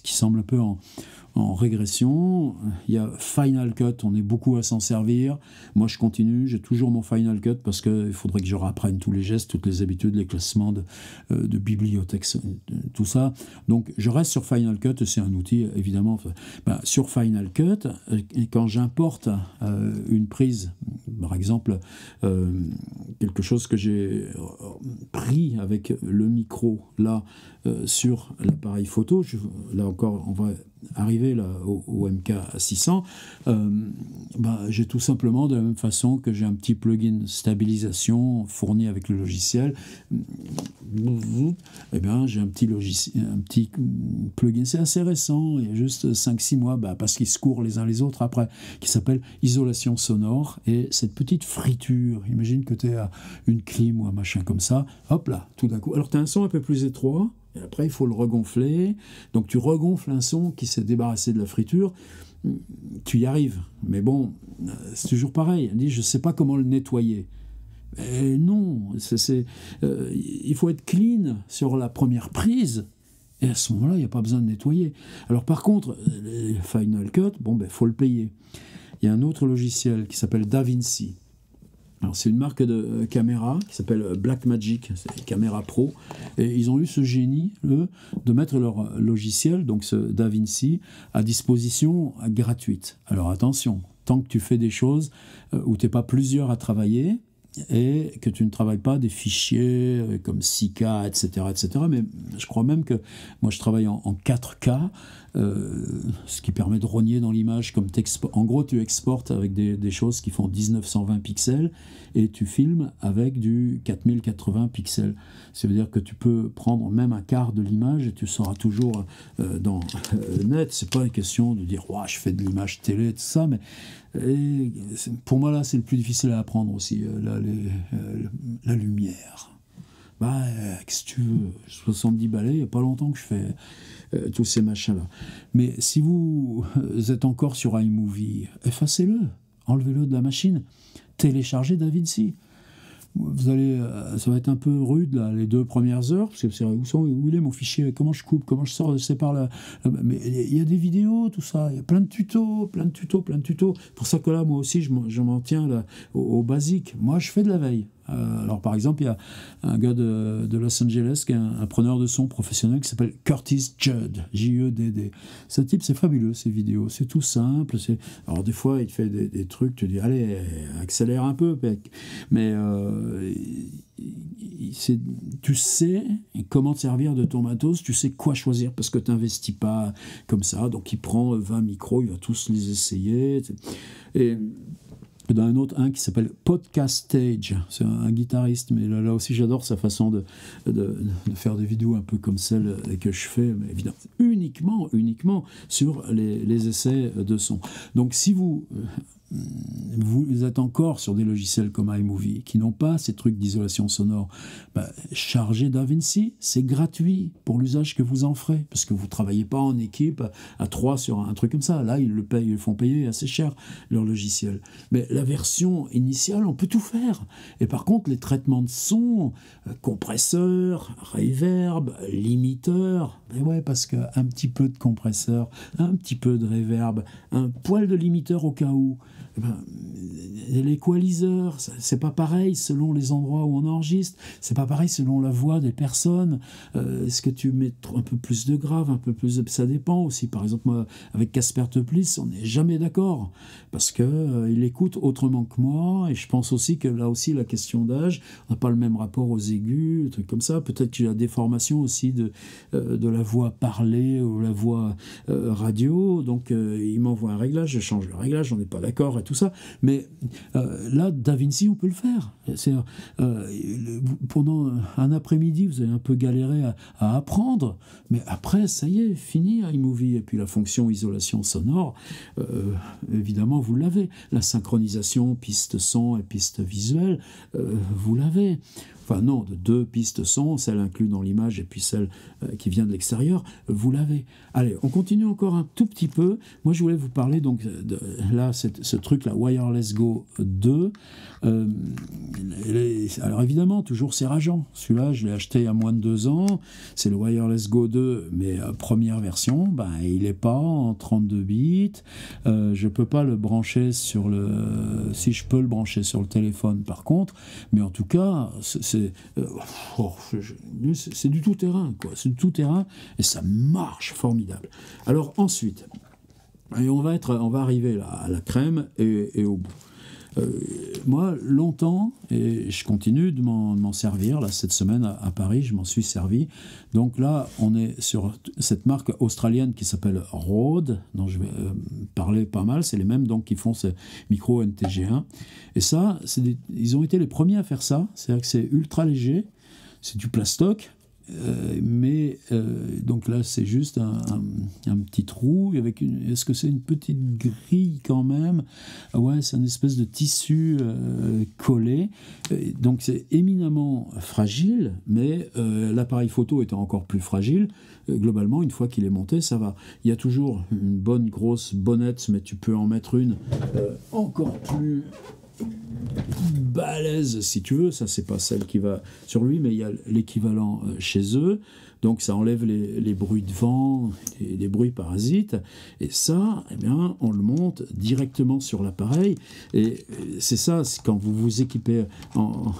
qui semble un peu en régression. Il y a Final Cut, on est beaucoup à s'en servir. Moi, je continue, j'ai toujours mon Final Cut parce qu'il faudrait que je réapprenne tous les gestes, toutes les habitudes, les classements de bibliothèques, tout ça. Donc, je reste sur Final Cut, c'est un outil, évidemment. Sur Final Cut, quand j'importe une prise, par exemple, quelque chose que j'ai pris avec le micro, là, sur l'appareil photo, là encore, on va arriver là, au MK600, j'ai tout simplement, de la même façon que j'ai un petit plugin stabilisation fourni avec le logiciel, j'ai un petit plugin, c'est assez récent, il y a juste 5-6 mois, parce qu'ils se courent les uns les autres après, qui s'appelle isolation sonore, et cette petite friture, imagine que tu es à une clim ou un machin comme ça, hop là, tout d'un coup, alors tu as un son un peu plus étroit, et après il faut le regonfler, donc tu regonfles un son qui s'est débarrassé de la friture, tu y arrives, mais bon, c'est toujours pareil, elle dit je sais pas comment le nettoyer. Et non, il faut être clean sur la première prise, et à ce moment-là il n'y a pas besoin de nettoyer. Alors par contre, le Final Cut, faut le payer. Il y a un autre logiciel qui s'appelle DaVinci. Alors, c'est une marque de caméra qui s'appelle Blackmagic, c'est Caméra Pro, et ils ont eu ce génie, eux, de mettre leur logiciel, donc ce DaVinci, à disposition gratuite. Alors attention, tant que tu fais des choses où tu n'es pas plusieurs à travailler, et que tu ne travailles pas des fichiers comme 6K, etc., mais je crois même que moi je travaille en 4K, ce qui permet de rogner dans l'image, comme en gros tu exportes avec des choses qui font 1920 pixels et tu filmes avec du 4080 pixels. Ça veut dire que tu peux prendre même un quart de l'image et tu seras toujours dans net. C'est pas une question de dire je fais de l'image télé, tout ça, mais pour moi là c'est le plus difficile à apprendre aussi, la lumière. Qu'est-ce que tu veux, 70 balais, il n'y a pas longtemps que je fais tous ces machins-là. Mais si vous êtes encore sur iMovie, effacez-le, enlevez-le de la machine, téléchargez DaVinci. Vous allez, ça va être un peu rude là, les 2 premières heures, parce que où il est mon fichier, comment je coupe, comment je sépare mais il y a des vidéos, tout ça, il y a plein de tutos. Pour ça que là, moi aussi, je m'en tiens là, au basique. Moi, je fais de la veille. Alors par exemple, il y a un gars de Los Angeles qui est un preneur de son professionnel qui s'appelle Curtis Judd, J-E-D-D. Ce type, c'est fabuleux, ces vidéos, c'est tout simple. Alors des fois, il fait des trucs, tu dis, allez, accélère un peu, mais tu sais comment te servir de ton matos, tu sais quoi choisir, parce que tu n'investis pas comme ça. Donc il prend 20 micros, il va tous les essayer. Et dans un qui s'appelle Podcast Stage, c'est un guitariste, mais là aussi j'adore sa façon de faire des vidéos un peu comme celle que je fais, mais évidemment uniquement sur les essais de son. Donc si vous vous êtes encore sur des logiciels comme iMovie qui n'ont pas ces trucs d'isolation sonore, chargez DaVinci, c'est gratuit pour l'usage que vous en ferez, parce que vous ne travaillez pas en équipe à 3 sur un truc comme ça. Là, ils le font payer assez cher, leur logiciel. Mais la version initiale, on peut tout faire. Et par contre, les traitements de son, compresseur, reverb, limiteur, mais ouais, parce qu'un petit peu de compresseur, un petit peu de reverb, un poil de limiteur au cas où, l'équaliseur, c'est pas pareil selon les endroits où on enregistre, c'est pas pareil selon la voix des personnes. Est-ce que tu mets un peu plus de grave, un peu plus de... Ça dépend aussi. Par exemple, moi, avec Casper Toplis, on n'est jamais d'accord, parce que il écoute autrement que moi, et je pense aussi que là aussi, la question d'âge, on n'a pas le même rapport aux aigus, des trucs comme ça. Peut-être qu'il y a des déformation aussi de la voix parlée ou la voix radio, donc il m'envoie un réglage, je change le réglage, on n'est pas d'accord et tout ça, mais là, DaVinci, on peut le faire. Pendant un après-midi, vous avez un peu galéré à apprendre, mais après, ça y est, fini iMovie. Et puis la fonction isolation sonore, évidemment, vous l'avez. La synchronisation piste son et piste visuelle, vous l'avez. Enfin non, de 2 pistes son, celle inclue dans l'image et puis celle qui vient de l'extérieur, vous l'avez. Allez, on continue encore un tout petit peu. Moi, je voulais vous parler donc de là, ce truc-là, Wireless Go 2. Alors évidemment, toujours c'est rageant. Celui-là, je l'ai acheté il y a moins de 2 ans. C'est le Wireless Go 2, mais première version. Il n'est pas en 32 bits. Je peux pas le brancher sur le... Si je peux le brancher sur le téléphone, par contre. Mais en tout cas, c'est du tout-terrain, quoi. C'est du tout-terrain et ça marche formidable. Alors ensuite, et on va arriver là, à la crème et au bout. Moi, longtemps, et je continue de m'en servir, là, cette semaine à Paris, je m'en suis servi. Donc là, on est sur cette marque australienne qui s'appelle Rode, dont je vais parler pas mal. C'est les mêmes donc, qui font ces micros NTG1. Et ça, ils ont été les premiers à faire ça. C'est-à-dire que c'est ultra léger, c'est du plastoc. Donc là c'est juste un petit trou avec est-ce que c'est une petite grille quand même? Ouais, c'est une espèce de tissu collé, donc c'est éminemment fragile, mais l'appareil photo étant encore plus fragile, globalement une fois qu'il est monté ça va. Il y a toujours une bonne grosse bonnette, mais tu peux en mettre une encore plus balèze si tu veux. Ça c'est pas celle qui va sur lui, mais il y a l'équivalent chez eux, donc ça enlève les bruits de vent, les bruits parasites, et ça, eh bien, on le monte directement sur l'appareil. Et c'est ça, c'est quand vous vous équipez en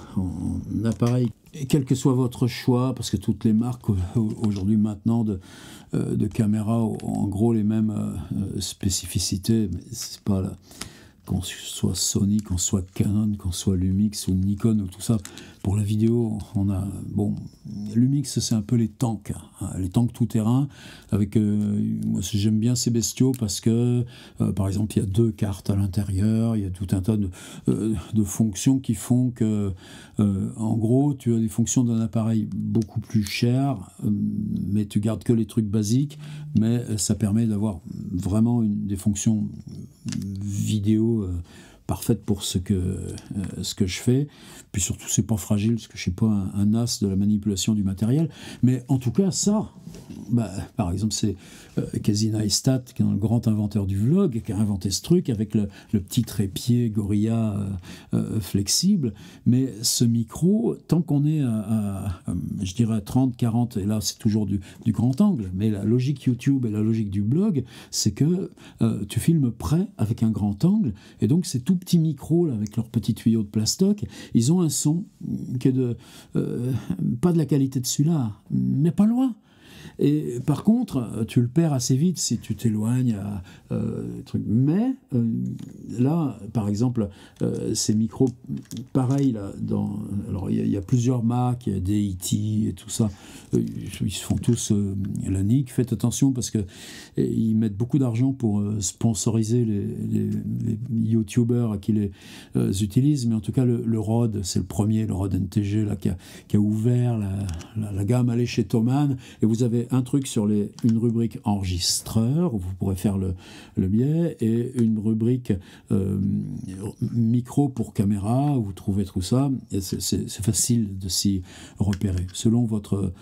appareil, et quel que soit votre choix, parce que toutes les marques aujourd'hui maintenant de caméras ont en gros les mêmes spécificités, mais c'est pas là. Qu'on soit Sony, qu'on soit Canon, qu'on soit Lumix ou Nikon ou tout ça. Pour la vidéo, on a... Bon, Lumix, c'est un peu les tanks tout-terrain. Avec, moi, j'aime bien ces bestiaux parce que, par exemple, il y a 2 cartes à l'intérieur, il y a tout un tas de fonctions qui font que, en gros, tu as des fonctions d'un appareil beaucoup plus cher, mais tu gardes que les trucs basiques, mais ça permet d'avoir vraiment des fonctions vidéo parfaite pour ce que je fais. Puis surtout, c'est pas fragile, parce que je suis pas un as de la manipulation du matériel. Mais en tout cas, ça, par exemple, c'est Casey Neistat, qui est un grand inventeur du vlog, qui a inventé ce truc avec le petit trépied Gorilla flexible. Mais ce micro, tant qu'on est je dirais à 30, 40, et là c'est toujours du grand angle, mais la logique YouTube et la logique du blog, c'est que tu filmes près avec un grand angle, et donc ces tout petits micros là, avec leurs petits tuyaux de plastoc, ils ont un son qui est pas de la qualité de celui-là, mais pas loin. Et par contre, tu le perds assez vite si tu t'éloignes trucs. Mais là, par exemple, ces micros, pareil, là, alors il y a plusieurs marques, il y a DET et tout ça, ils se font tous la nique. Faites attention parce que ils mettent beaucoup d'argent pour sponsoriser les youtubeurs qui les utilisent. Mais en tout cas, le Rode, c'est le premier, le Rode NTG là, qui a ouvert la gamme. Allez chez Thomann et vous avez avez un truc sur une rubrique enregistreur, où vous pourrez faire le biais, et une rubrique micro pour caméra, où vous trouvez tout ça. C'est facile de s'y repérer, selon votre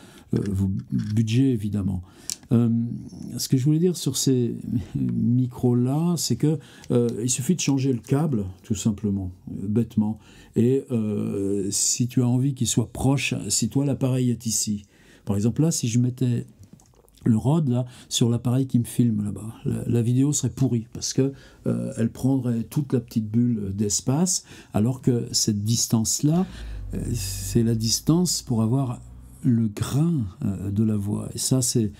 budget, évidemment. Ce que je voulais dire sur ces micros-là, c'est que il suffit de changer le câble, tout simplement, bêtement. Et si tu as envie qu'il soit proche, si toi l'appareil est ici, par exemple là, si je mettais le Rode là sur l'appareil qui me filme là-bas, la vidéo serait pourrie parce que elle prendrait toute la petite bulle d'espace, alors que cette distance-là, c'est la distance pour avoir le grain de la voix. Et ça, c'est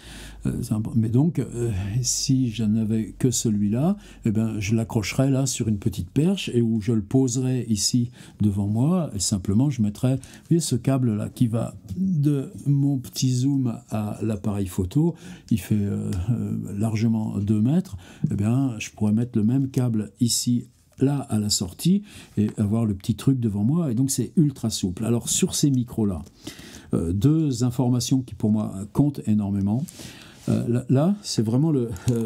mais donc, si je n'avais que celui-là, eh ben, je l'accrocherais là sur une petite perche et où je le poserais ici devant moi et simplement je mettrais, vous voyez, ce câble-là qui va de mon petit zoom à l'appareil photo, il fait largement 2 mètres, eh bien, je pourrais mettre le même câble ici là à la sortie et avoir le petit truc devant moi, et donc c'est ultra souple. Alors sur ces micros-là, 2 informations qui pour moi comptent énormément. Là, c'est vraiment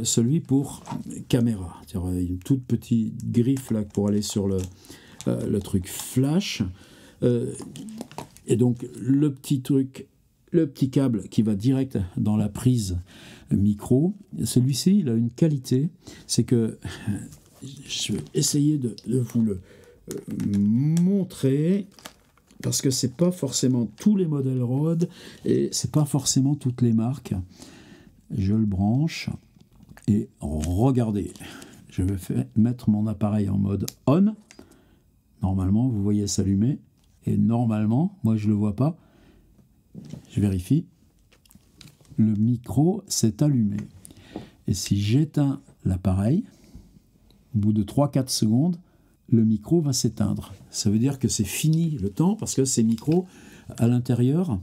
celui pour caméra. C'est-à-dire une toute petite griffe là pour aller sur le truc flash. Et donc le petit truc, le petit câble qui va direct dans la prise micro. Celui-ci, il a une qualité, c'est que je vais essayer de vous le montrer, parce que c'est pas forcément tous les modèles Rode et c'est pas forcément toutes les marques. Je le branche et regardez, je vais mettre mon appareil en mode on. Normalement, vous voyez s'allumer, et normalement, moi je le vois pas. Je vérifie. Le micro s'est allumé. Et si j'éteins l'appareil, au bout de 3-4 secondes, le micro va s'éteindre. Ça veut dire que c'est fini le temps, parce que ces micros, à l'intérieur,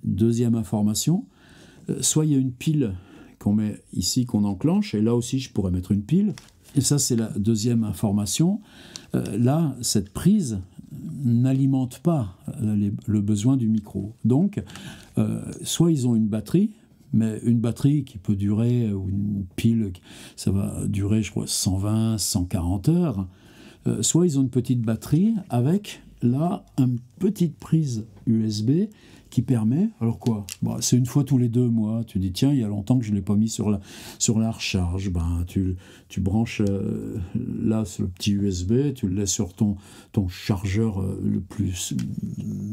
deuxième information, soit il y a une pile qu'on met ici, qu'on enclenche, et là aussi je pourrais mettre une pile, et ça c'est la deuxième information. Là, cette prise n'alimente pas le besoin du micro. Donc, soit ils ont une batterie, mais une batterie qui peut durer, ou une pile, ça va durer, je crois, 120, 140 heures, soit ils ont une petite batterie avec, là, une petite prise USB qui permet, alors quoi, bah, c'est une fois tous les 2 mois, tu dis tiens, il y a longtemps que je ne l'ai pas mis sur la recharge, ben, tu branches là sur le petit USB, tu le laisses sur ton chargeur le plus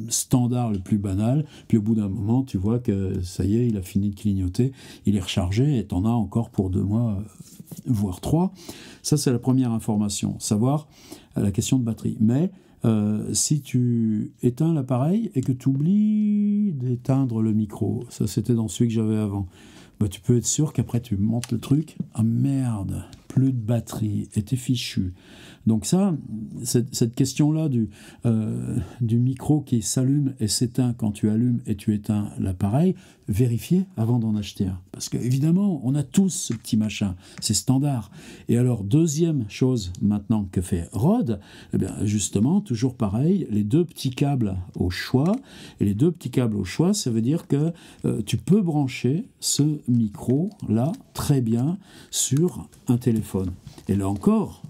standard, le plus banal, puis au bout d'un moment, tu vois que ça y est, il a fini de clignoter, il est rechargé, et tu en as encore pour 2 mois, voire 3. Ça, c'est la première information, savoir la question de batterie. Mais si tu éteins l'appareil et que tu oublies d'éteindre le micro, ça c'était dans celui que j'avais avant, bah, tu peux être sûr qu'après tu montes le truc, ah merde, plus de batterie, et t'es fichu. Donc ça, cette question-là du micro qui s'allume et s'éteint quand tu allumes et tu éteins l'appareil, vérifiez avant d'en acheter un. Parce qu'évidemment, on a tous ce petit machin, c'est standard. Et alors, deuxième chose maintenant que fait Rode, eh bien, justement, toujours pareil, les 2 petits câbles au choix. Et les 2 petits câbles au choix, ça veut dire que tu peux brancher ce micro-là très bien sur un téléphone. Et là encore,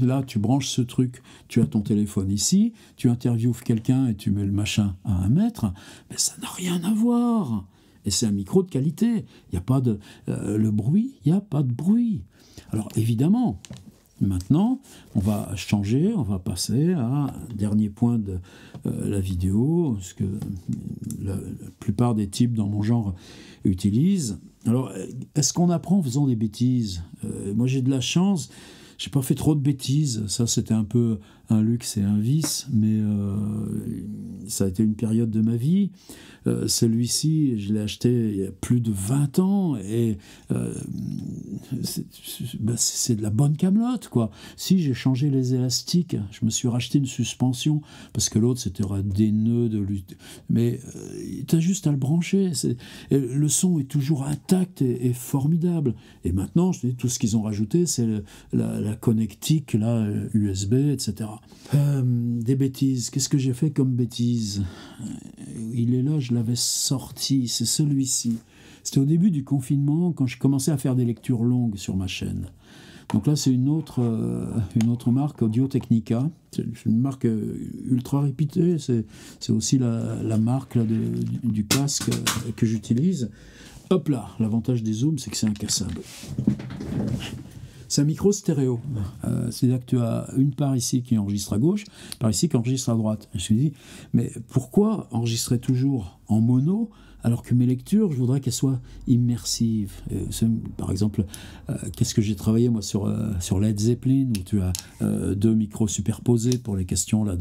là, tu branches ce truc, tu as ton téléphone ici, tu interviewes quelqu'un et tu mets le machin à 1 mètre, mais ça n'a rien à voir. Et c'est un micro de qualité. Il n'y a pas de... le bruit, il n'y a pas de bruit. Alors, évidemment, maintenant, on va changer, on va passer à un dernier point de la vidéo, ce que la plupart des types dans mon genre utilisent. Alors, est-ce qu'on apprend en faisant des bêtises ? Moi, j'ai de la chance. J'ai pas fait trop de bêtises, ça c'était un peu un luxe et un vice, mais ça a été une période de ma vie. Celui-ci, je l'ai acheté il y a plus de 20 ans, et c'est de la bonne camelote, quoi. Si j'ai changé les élastiques, je me suis racheté une suspension, parce que l'autre c'était des nœuds de lutte. Mais t'as juste à le brancher, le son est toujours intact et formidable. Et maintenant, je dis, tout ce qu'ils ont rajouté, c'est la connectique, là, USB, etc. Des bêtises. Qu'est-ce que j'ai fait comme bêtise ? Il est là, je l'avais sorti. C'est celui-ci. C'était au début du confinement, quand je commençais à faire des lectures longues sur ma chaîne. Donc là, c'est une autre marque, Audio-Technica. C'est une marque ultra réputée. C'est aussi la marque là, du casque que j'utilise. Hop là, l'avantage des zooms, c'est que c'est incassable. C'est un micro stéréo. C'est-à-dire que tu as une part ici qui enregistre à gauche, une part ici qui enregistre à droite. Et je me dis, mais pourquoi enregistrer toujours en mono alors que mes lectures, je voudrais qu'elles soient immersives. Par exemple, qu'est-ce que j'ai travaillé moi sur Led Zeppelin, où tu as deux micros superposés pour les questions là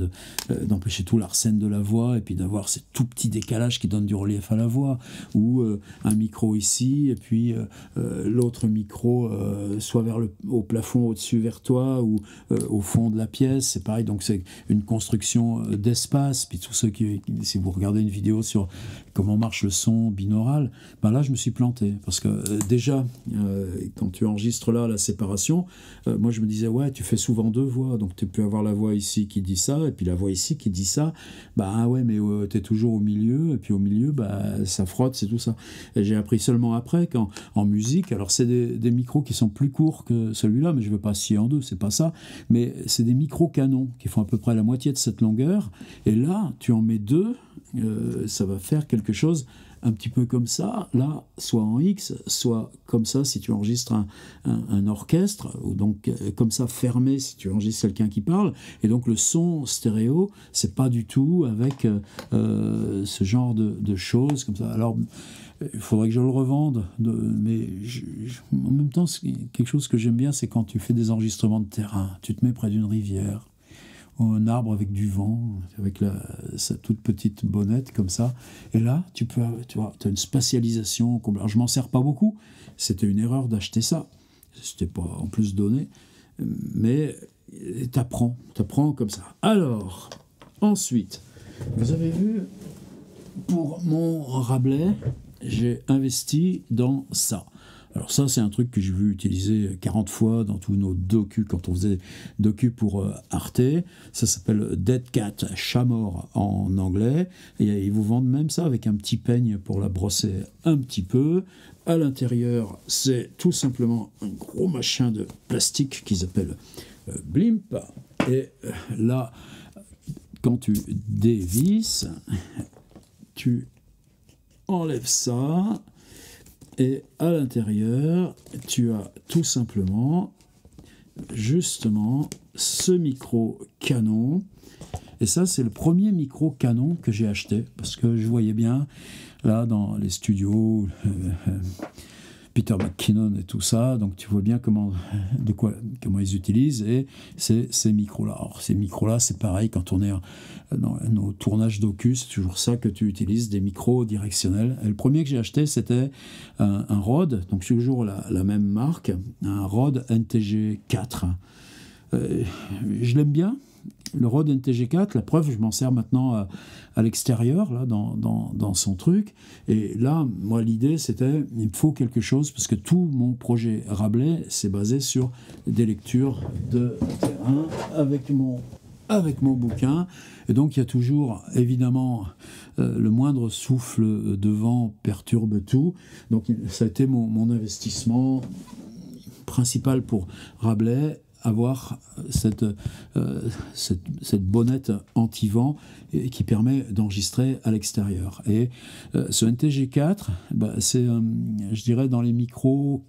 d'empêcher tout l'arsène de la voix, et puis d'avoir ces tout petits décalages qui donnent du relief à la voix, ou un micro ici, et puis l'autre micro soit au plafond au-dessus vers toi, ou au fond de la pièce, c'est pareil, donc c'est une construction d'espace. Puis tous ceux si vous regardez une vidéo sur comment marche le son binaural, ben là je me suis planté, parce que déjà quand tu enregistres là la séparation, moi je me disais ouais, tu fais souvent deux voix, donc tu peux avoir la voix ici qui dit ça et puis la voix ici qui dit ça, bah ouais, mais tu es toujours au milieu, et puis au milieu bah ça frotte, c'est tout ça. Et j'ai appris seulement après qu'en musique, alors c'est des micros qui sont plus courts que celui-là, mais je veux pas scier en deux, c'est pas ça, mais c'est des micros canons qui font à peu près la moitié de cette longueur, et là tu en mets deux, ça va faire quelque chose un petit peu comme ça, là, soit en X, soit comme ça si tu enregistres un orchestre, ou donc comme ça fermé si tu enregistres quelqu'un qui parle, et donc le son stéréo, c'est pas du tout avec ce genre de choses comme ça. Alors, il faudrait que je le revende, mais en même temps, quelque chose que j'aime bien, c'est quand tu fais des enregistrements de terrain, tu te mets près d'une rivière, ou un arbre avec du vent, avec sa toute petite bonnette comme ça, et là tu as une spatialisation. Alors, je m'en sers pas beaucoup, c'était une erreur d'acheter ça, c'était pas en plus donné, mais t'apprends comme ça. Alors ensuite, vous avez vu, pour mon Rabelais, j'ai investi dans ça. Alors ça, c'est un truc que j'ai vu utiliser 40 fois dans tous nos docus, quand on faisait docus pour Arte. Ça s'appelle Dead Cat, chat mort en anglais. Et ils vous vendent même ça avec un petit peigne pour la brosser un petit peu. À l'intérieur, c'est tout simplement un gros machin de plastique qu'ils appellent Blimp. Et là, quand tu dévisses, tu enlèves ça. Et à l'intérieur, tu as tout simplement, justement, ce micro canon. Et ça, c'est le premier micro canon que j'ai acheté, parce que je voyais bien, là, dans les studios, Peter McKinnon et tout ça, donc tu vois bien comment ils utilisent, et c'est ces micros-là. Alors, ces micros-là, c'est pareil, quand on est dans nos tournages docu, c'est toujours ça que tu utilises, des micros directionnels. Et le premier que j'ai acheté, c'était un Rode, donc toujours la même marque, un Rode NTG4. Je l'aime bien, le Rode NTG4, la preuve, je m'en sers maintenant à l'extérieur, là, dans son truc. Et là, moi, l'idée, c'était, il me faut quelque chose, parce que tout mon projet Rabelais, c'est basé sur des lectures de terrain avec mon bouquin. Et donc, il y a toujours, évidemment, le moindre souffle de vent perturbe tout. Donc, ça a été mon investissement principal pour Rabelais, avoir cette bonnette anti-vent qui permet d'enregistrer à l'extérieur. Et ce NTG4, c'est, je dirais, dans les micros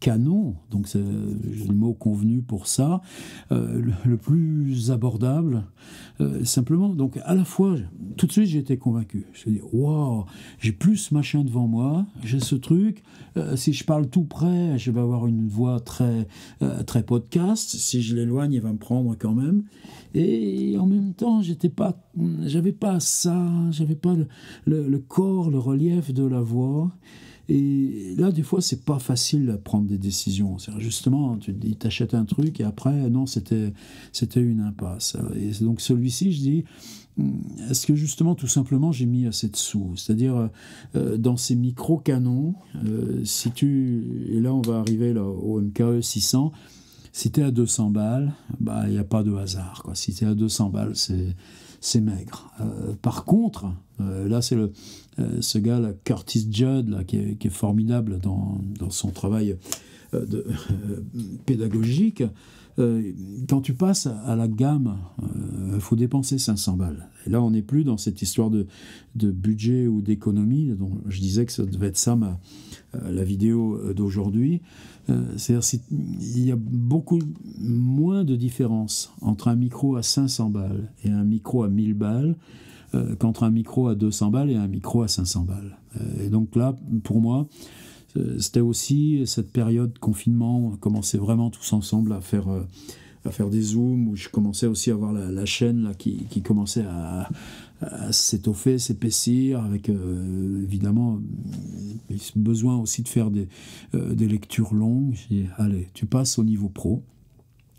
canon, donc c'est le mot convenu pour ça, le plus abordable, simplement. Donc à la fois, tout de suite j'ai été convaincu. Je me suis dit, waouh, j'ai plus ce machin devant moi, j'ai ce truc, si je parle tout près, je vais avoir une voix très podcast, si je l'éloigne, il va me prendre quand même. Et en même temps, j'avais pas ça, j'avais pas le corps, le relief de la voix. Et là, des fois, c'est pas facile de prendre des décisions. C'est justement, tu te dis, t'achètes un truc, et après, non, c'était une impasse. Et donc, celui-ci, je dis, est-ce que justement, tout simplement, j'ai mis assez de sous? C'est-à-dire, dans ces micro-canons, et là, on va arriver là, au MKE 600, si tu es à 200 balles, il n'y a pas de hasard, quoi. Si tu es à 200 balles, c'est maigre. Par contre, là c'est ce gars, là, Curtis Judd, là, qui est formidable dans son travail pédagogique. Quand tu passes à la gamme, il faut dépenser 500 balles. Et là, on n'est plus dans cette histoire de budget ou d'économie, dont je disais que ça devait être ça, la vidéo d'aujourd'hui. C'est-à-dire qu'il y a beaucoup moins de différence entre un micro à 500 balles et un micro à 1000 balles qu'entre un micro à 200 balles et un micro à 500 balles. Et donc là, pour moi, c'était aussi cette période de confinement où on commençait vraiment tous ensemble à faire des zooms, où je commençais aussi à voir la chaîne là, qui commençait à s'étoffer, s'épaissir, avec évidemment besoin aussi de faire des lectures longues. J'ai dit, allez, tu passes au niveau pro.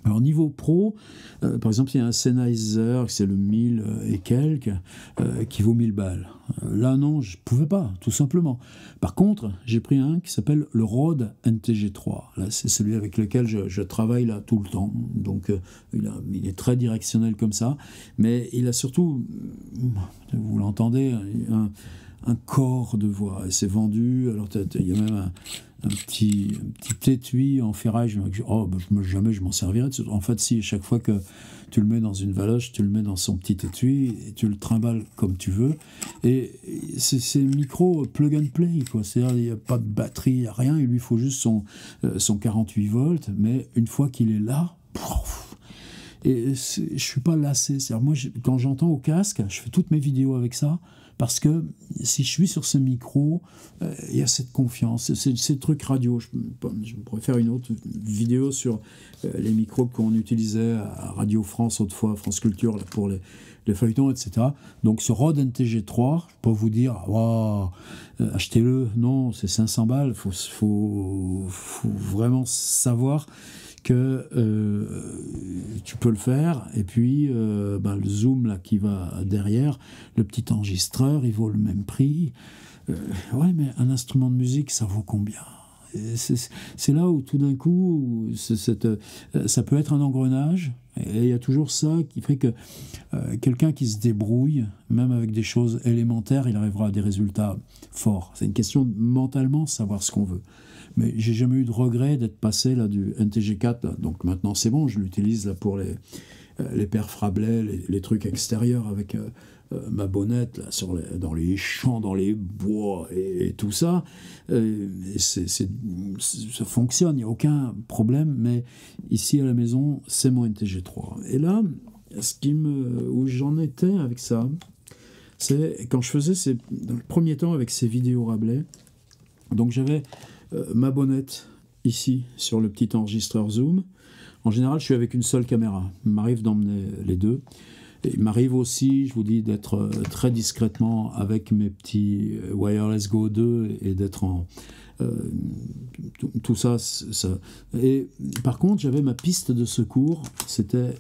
Alors niveau pro, par exemple, il y a un Sennheiser, c'est le 1000 et quelques, qui vaut 1000 balles. Là non, je pouvais pas, tout simplement. Par contre, j'ai pris un qui s'appelle le Rode NTG3. Là, c'est celui avec lequel je travaille là tout le temps. Donc il est très directionnel comme ça, mais il a surtout, vous l'entendez, un corps de voix. Et c'est vendu, alors il y a même un petit étui en ferraille. Je me dis, jamais je m'en servirai. En fait, si, chaque fois que tu le mets dans une valoche, tu le mets dans son petit étui et tu le trimbales comme tu veux. Et c'est micro plug and play, quoi. C'est-à-dire, il n'y a pas de batterie, il n'y a rien. Il lui faut juste son 48 volts. Mais une fois qu'il est là, et je suis pas lassé. C'est-à-dire, moi, quand j'entends au casque, je fais toutes mes vidéos avec ça. Parce que si je suis sur ce micro, il y a cette confiance, c'est le truc radio. Je pourrais faire une autre vidéo sur les micros qu'on utilisait à Radio France, autrefois, France Culture, là, pour les feuilletons, etc. Donc ce Rode NTG3, je peux vous dire, wow, achetez-le. Non, c'est 500 balles. Faut vraiment savoir que tu peux le faire, et puis le zoom là qui va derrière, le petit enregistreur, il vaut le même prix. Ouais, mais un instrument de musique, ça vaut combien? C'est là où tout d'un coup, ça peut être un engrenage, et il y a toujours ça qui fait que quelqu'un qui se débrouille, même avec des choses élémentaires, il arrivera à des résultats forts. C'est une question de mentalement savoir ce qu'on veut. Mais j'ai jamais eu de regret d'être passé là du NTG4. Là. Donc maintenant c'est bon, je l'utilise là pour les perfs Rablais, les trucs extérieurs avec ma bonnette là, dans les champs, dans les bois et tout ça. Ça fonctionne, il n'y a aucun problème. Mais ici à la maison, c'est mon NTG3. Et là, où j'en étais avec ça, c'est quand je faisais dans le premier temps avec ces vidéos Rablais. Donc j'avais ma bonnette ici sur le petit enregistreur Zoom. En général, je suis avec une seule caméra. Il m'arrive d'emmener les deux. Et il m'arrive aussi, je vous dis, d'être très discrètement avec mes petits Wireless Go 2 et d'être en tout ça. Et par contre, j'avais ma piste de secours. C'était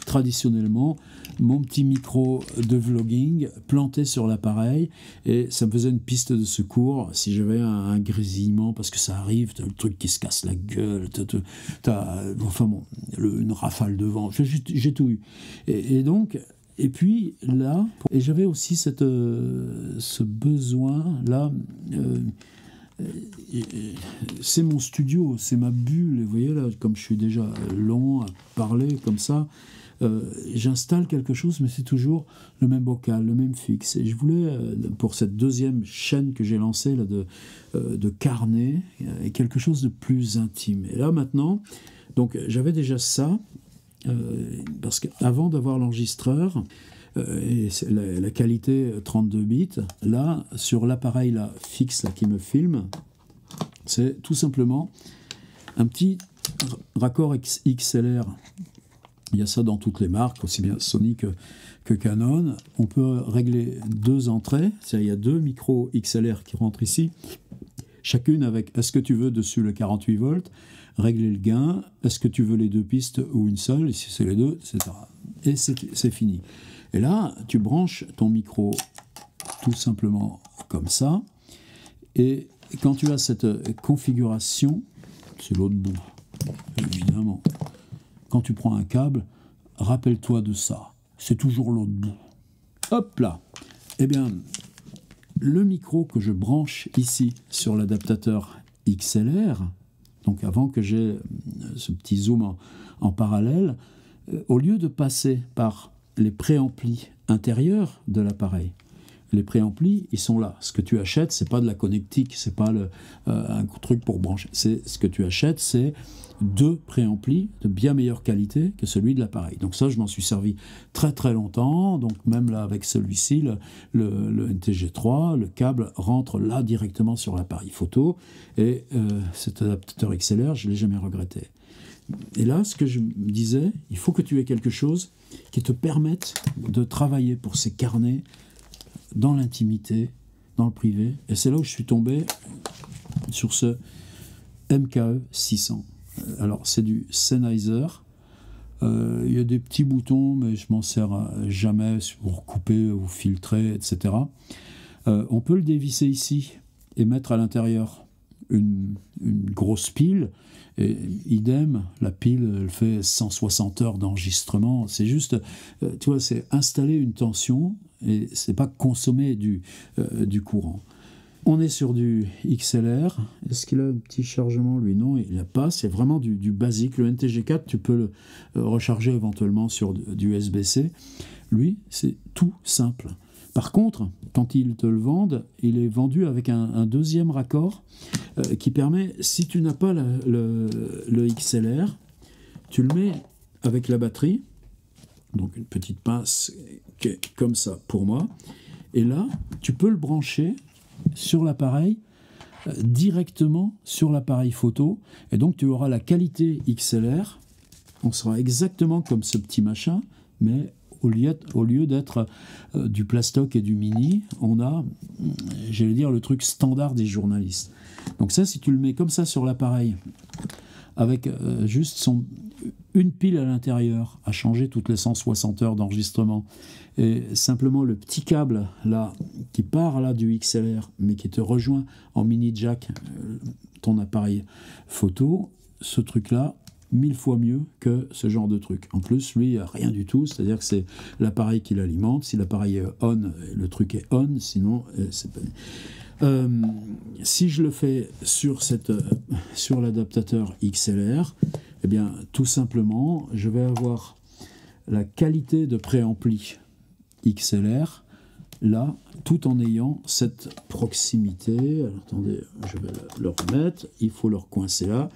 traditionnellement mon petit micro de vlogging planté sur l'appareil, et ça me faisait une piste de secours si j'avais un grésillement, parce que ça arrive, t'as le truc qui se casse la gueule, une rafale de vent, j'ai tout eu. Et puis là, et j'avais aussi ce besoin là. C'est mon studio, c'est ma bulle, et vous voyez là, comme je suis déjà long à parler comme ça, j'installe quelque chose, mais c'est toujours le même bocal, le même fixe. Et je voulais, pour cette deuxième chaîne que j'ai lancée là, de carnet, quelque chose de plus intime. Et là maintenant, donc j'avais déjà ça, parce qu'avant d'avoir l'enregistreur, et la qualité 32 bits, là, sur l'appareil là, fixe là, qui me filme, c'est tout simplement un petit raccord XLR. Il y a ça dans toutes les marques, aussi bien Sony que Canon. On peut régler deux entrées, c'est-à-dire il y a deux micros XLR qui rentrent ici, chacune avec, est-ce que tu veux dessus le 48 volts, régler le gain, est-ce que tu veux les deux pistes ou une seule, et si c'est les deux, etc. Et c'est fini. Et là, tu branches ton micro tout simplement comme ça, et quand tu as cette configuration, c'est l'autre bout, évidemment. Quand tu prends un câble, rappelle-toi de ça. C'est toujours l'autre bout. Hop là. Eh bien, le micro que je branche ici sur l'adaptateur XLR, donc avant que j'ai ce petit zoom en parallèle, au lieu de passer par les préamplis intérieurs de l'appareil, les préamplis, ils sont là. Ce que tu achètes, c'est pas de la connectique, c'est pas un truc pour brancher. Ce que tu achètes, c'est 2 préamplis de bien meilleure qualité que celui de l'appareil. Donc ça, je m'en suis servi très très longtemps. Donc même là, avec celui-ci, le NTG3, le câble rentre là directement sur l'appareil photo. Et cet adaptateur XLR, je ne l'ai jamais regretté. Et là, ce que je me disais, il faut que tu aies quelque chose qui te permette de travailler pour ces carnets dans l'intimité, dans le privé. Et c'est là où je suis tombé sur ce MKE 600. Alors, c'est du Sennheiser. Il y a des petits boutons, mais je m'en sers jamais pour couper ou filtrer, etc. On peut le dévisser ici et mettre à l'intérieur une grosse pile. Et idem, la pile, elle fait 160 heures d'enregistrement. C'est juste, tu vois, c'est installer une tension et c'est pas consommer du courant. On est sur du XLR. Est-ce qu'il a un petit chargement, lui? Non, il n'a pas. C'est vraiment du basique. Le NTG4, tu peux le recharger éventuellement sur du USB-C. Lui, c'est tout simple. Par contre, quand ils te le vendent, il est vendu avec un deuxième raccord qui permet, si tu n'as pas le XLR, tu le mets avec la batterie, donc une petite pince qui est comme ça pour moi, et là, tu peux le brancher sur l'appareil, directement sur l'appareil photo, et donc tu auras la qualité XLR, on sera exactement comme ce petit machin, mais au lieu d'être du plastoc et du mini, on a, j'allais dire, le truc standard des journalistes. Donc ça, si tu le mets comme ça sur l'appareil, avec juste une pile à l'intérieur, à changer toutes les 160 heures d'enregistrement, et simplement le petit câble là, qui part là du XLR, mais qui te rejoint en mini jack ton appareil photo, ce truc-là, 1000 fois mieux que ce genre de truc. En plus, lui, il n'y a rien du tout, c'est-à-dire que c'est l'appareil qui l'alimente. Si l'appareil est on, le truc est on, sinon, c'est pas... si je le fais sur l'adaptateur XLR, eh bien, tout simplement, je vais avoir la qualité de préampli XLR, là, tout en ayant cette proximité. Alors, attendez, je vais le remettre, il faut le recoincer là.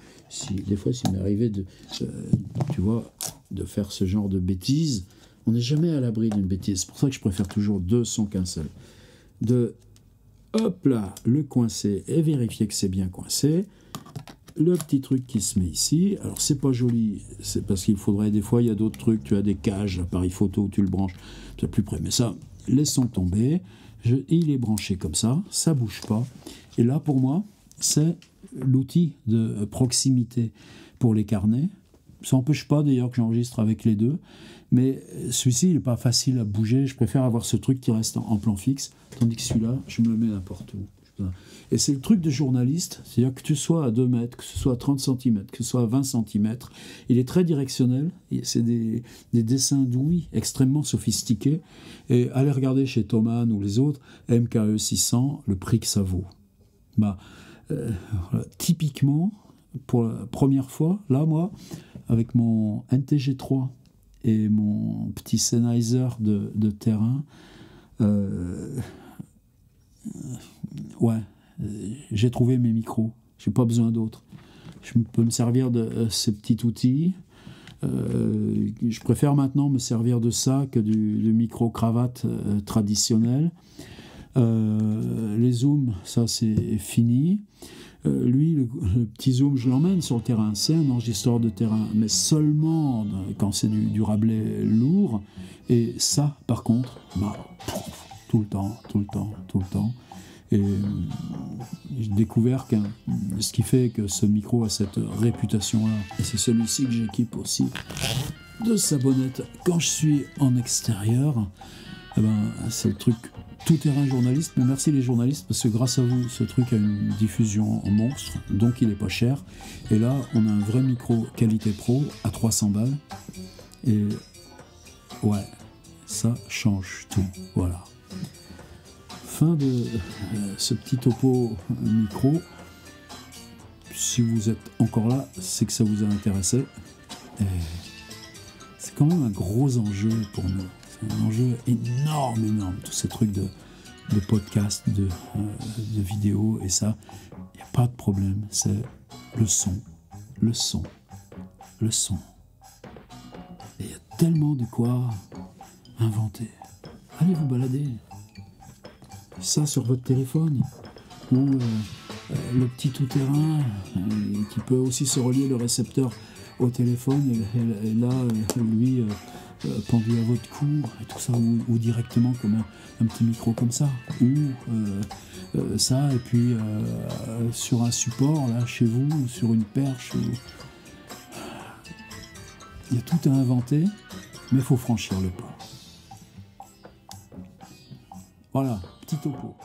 Des fois, s'il m'est arrivé tu vois, de faire ce genre de bêtises, on n'est jamais à l'abri d'une bêtise. C'est pour ça que je préfère toujours 2 sons qu'un seul. Hop là, le coincer et vérifier que c'est bien coincé. Le petit truc qui se met ici, alors c'est pas joli, c'est parce qu'il faudrait, des fois il y a d'autres trucs, tu as des cages, l'appareil photo où tu le branches, c'est plus près, mais ça, laissons tomber. Il est branché comme ça bouge pas. Et là, pour moi, c'est l'outil de proximité pour les carnets. Ça n'empêche pas d'ailleurs que j'enregistre avec les deux, mais celui-ci, il n'est pas facile à bouger. Je préfère avoir ce truc qui reste en plan fixe, tandis que celui-là, je me le mets n'importe où. Et c'est le truc de journaliste, c'est-à-dire que tu sois à 2 mètres, que ce soit à 30 cm, que ce soit à 20 cm, il est très directionnel, c'est des dessins d'ouïe extrêmement sophistiqués, et allez regarder chez Thomann ou les autres, MKE 600, le prix que ça vaut. Typiquement, pour la première fois, là, moi, avec mon NTG3 et mon petit Sennheiser de terrain, j'ai trouvé mes micros. J'ai pas besoin d'autres. Je peux me servir de ces petits outils. Je préfère maintenant me servir de ça que du micro-cravate traditionnel. Les zooms, ça c'est fini. Lui, le petit zoom, je l'emmène sur le terrain. C'est un enregistreur de terrain, mais seulement quand c'est du Rabelais lourd. Et ça, par contre, tout le temps. Et j'ai découvert ce qui fait que ce micro a cette réputation-là. Et c'est celui-ci que j'équipe aussi de sa bonnette. Quand je suis en extérieur, c'est le truc tout-terrain journaliste. Mais merci les journalistes, parce que grâce à vous, ce truc a une diffusion en monstre, donc il est pas cher. Et là, on a un vrai micro qualité pro à 300 balles. Et ouais, ça change tout. Voilà. Fin de ce petit topo micro. Si vous êtes encore là, c'est que ça vous a intéressé. Et c'est quand même un gros enjeu pour nous. C'est un enjeu énorme, tous ces trucs de podcast, de vidéos, et ça, il n'y a pas de problème. C'est le son. Et il y a tellement de quoi inventer. Allez vous balader. Ça sur votre téléphone. Ou le petit tout-terrain qui peut aussi se relier le récepteur au téléphone et là, lui, pendu à votre cou, et tout ça, ou directement comme un petit micro comme ça, ou ça, et puis sur un support, là, chez vous, ou sur une perche. Il y a tout à inventer, mais il faut franchir le pas. Voilà, petit topo.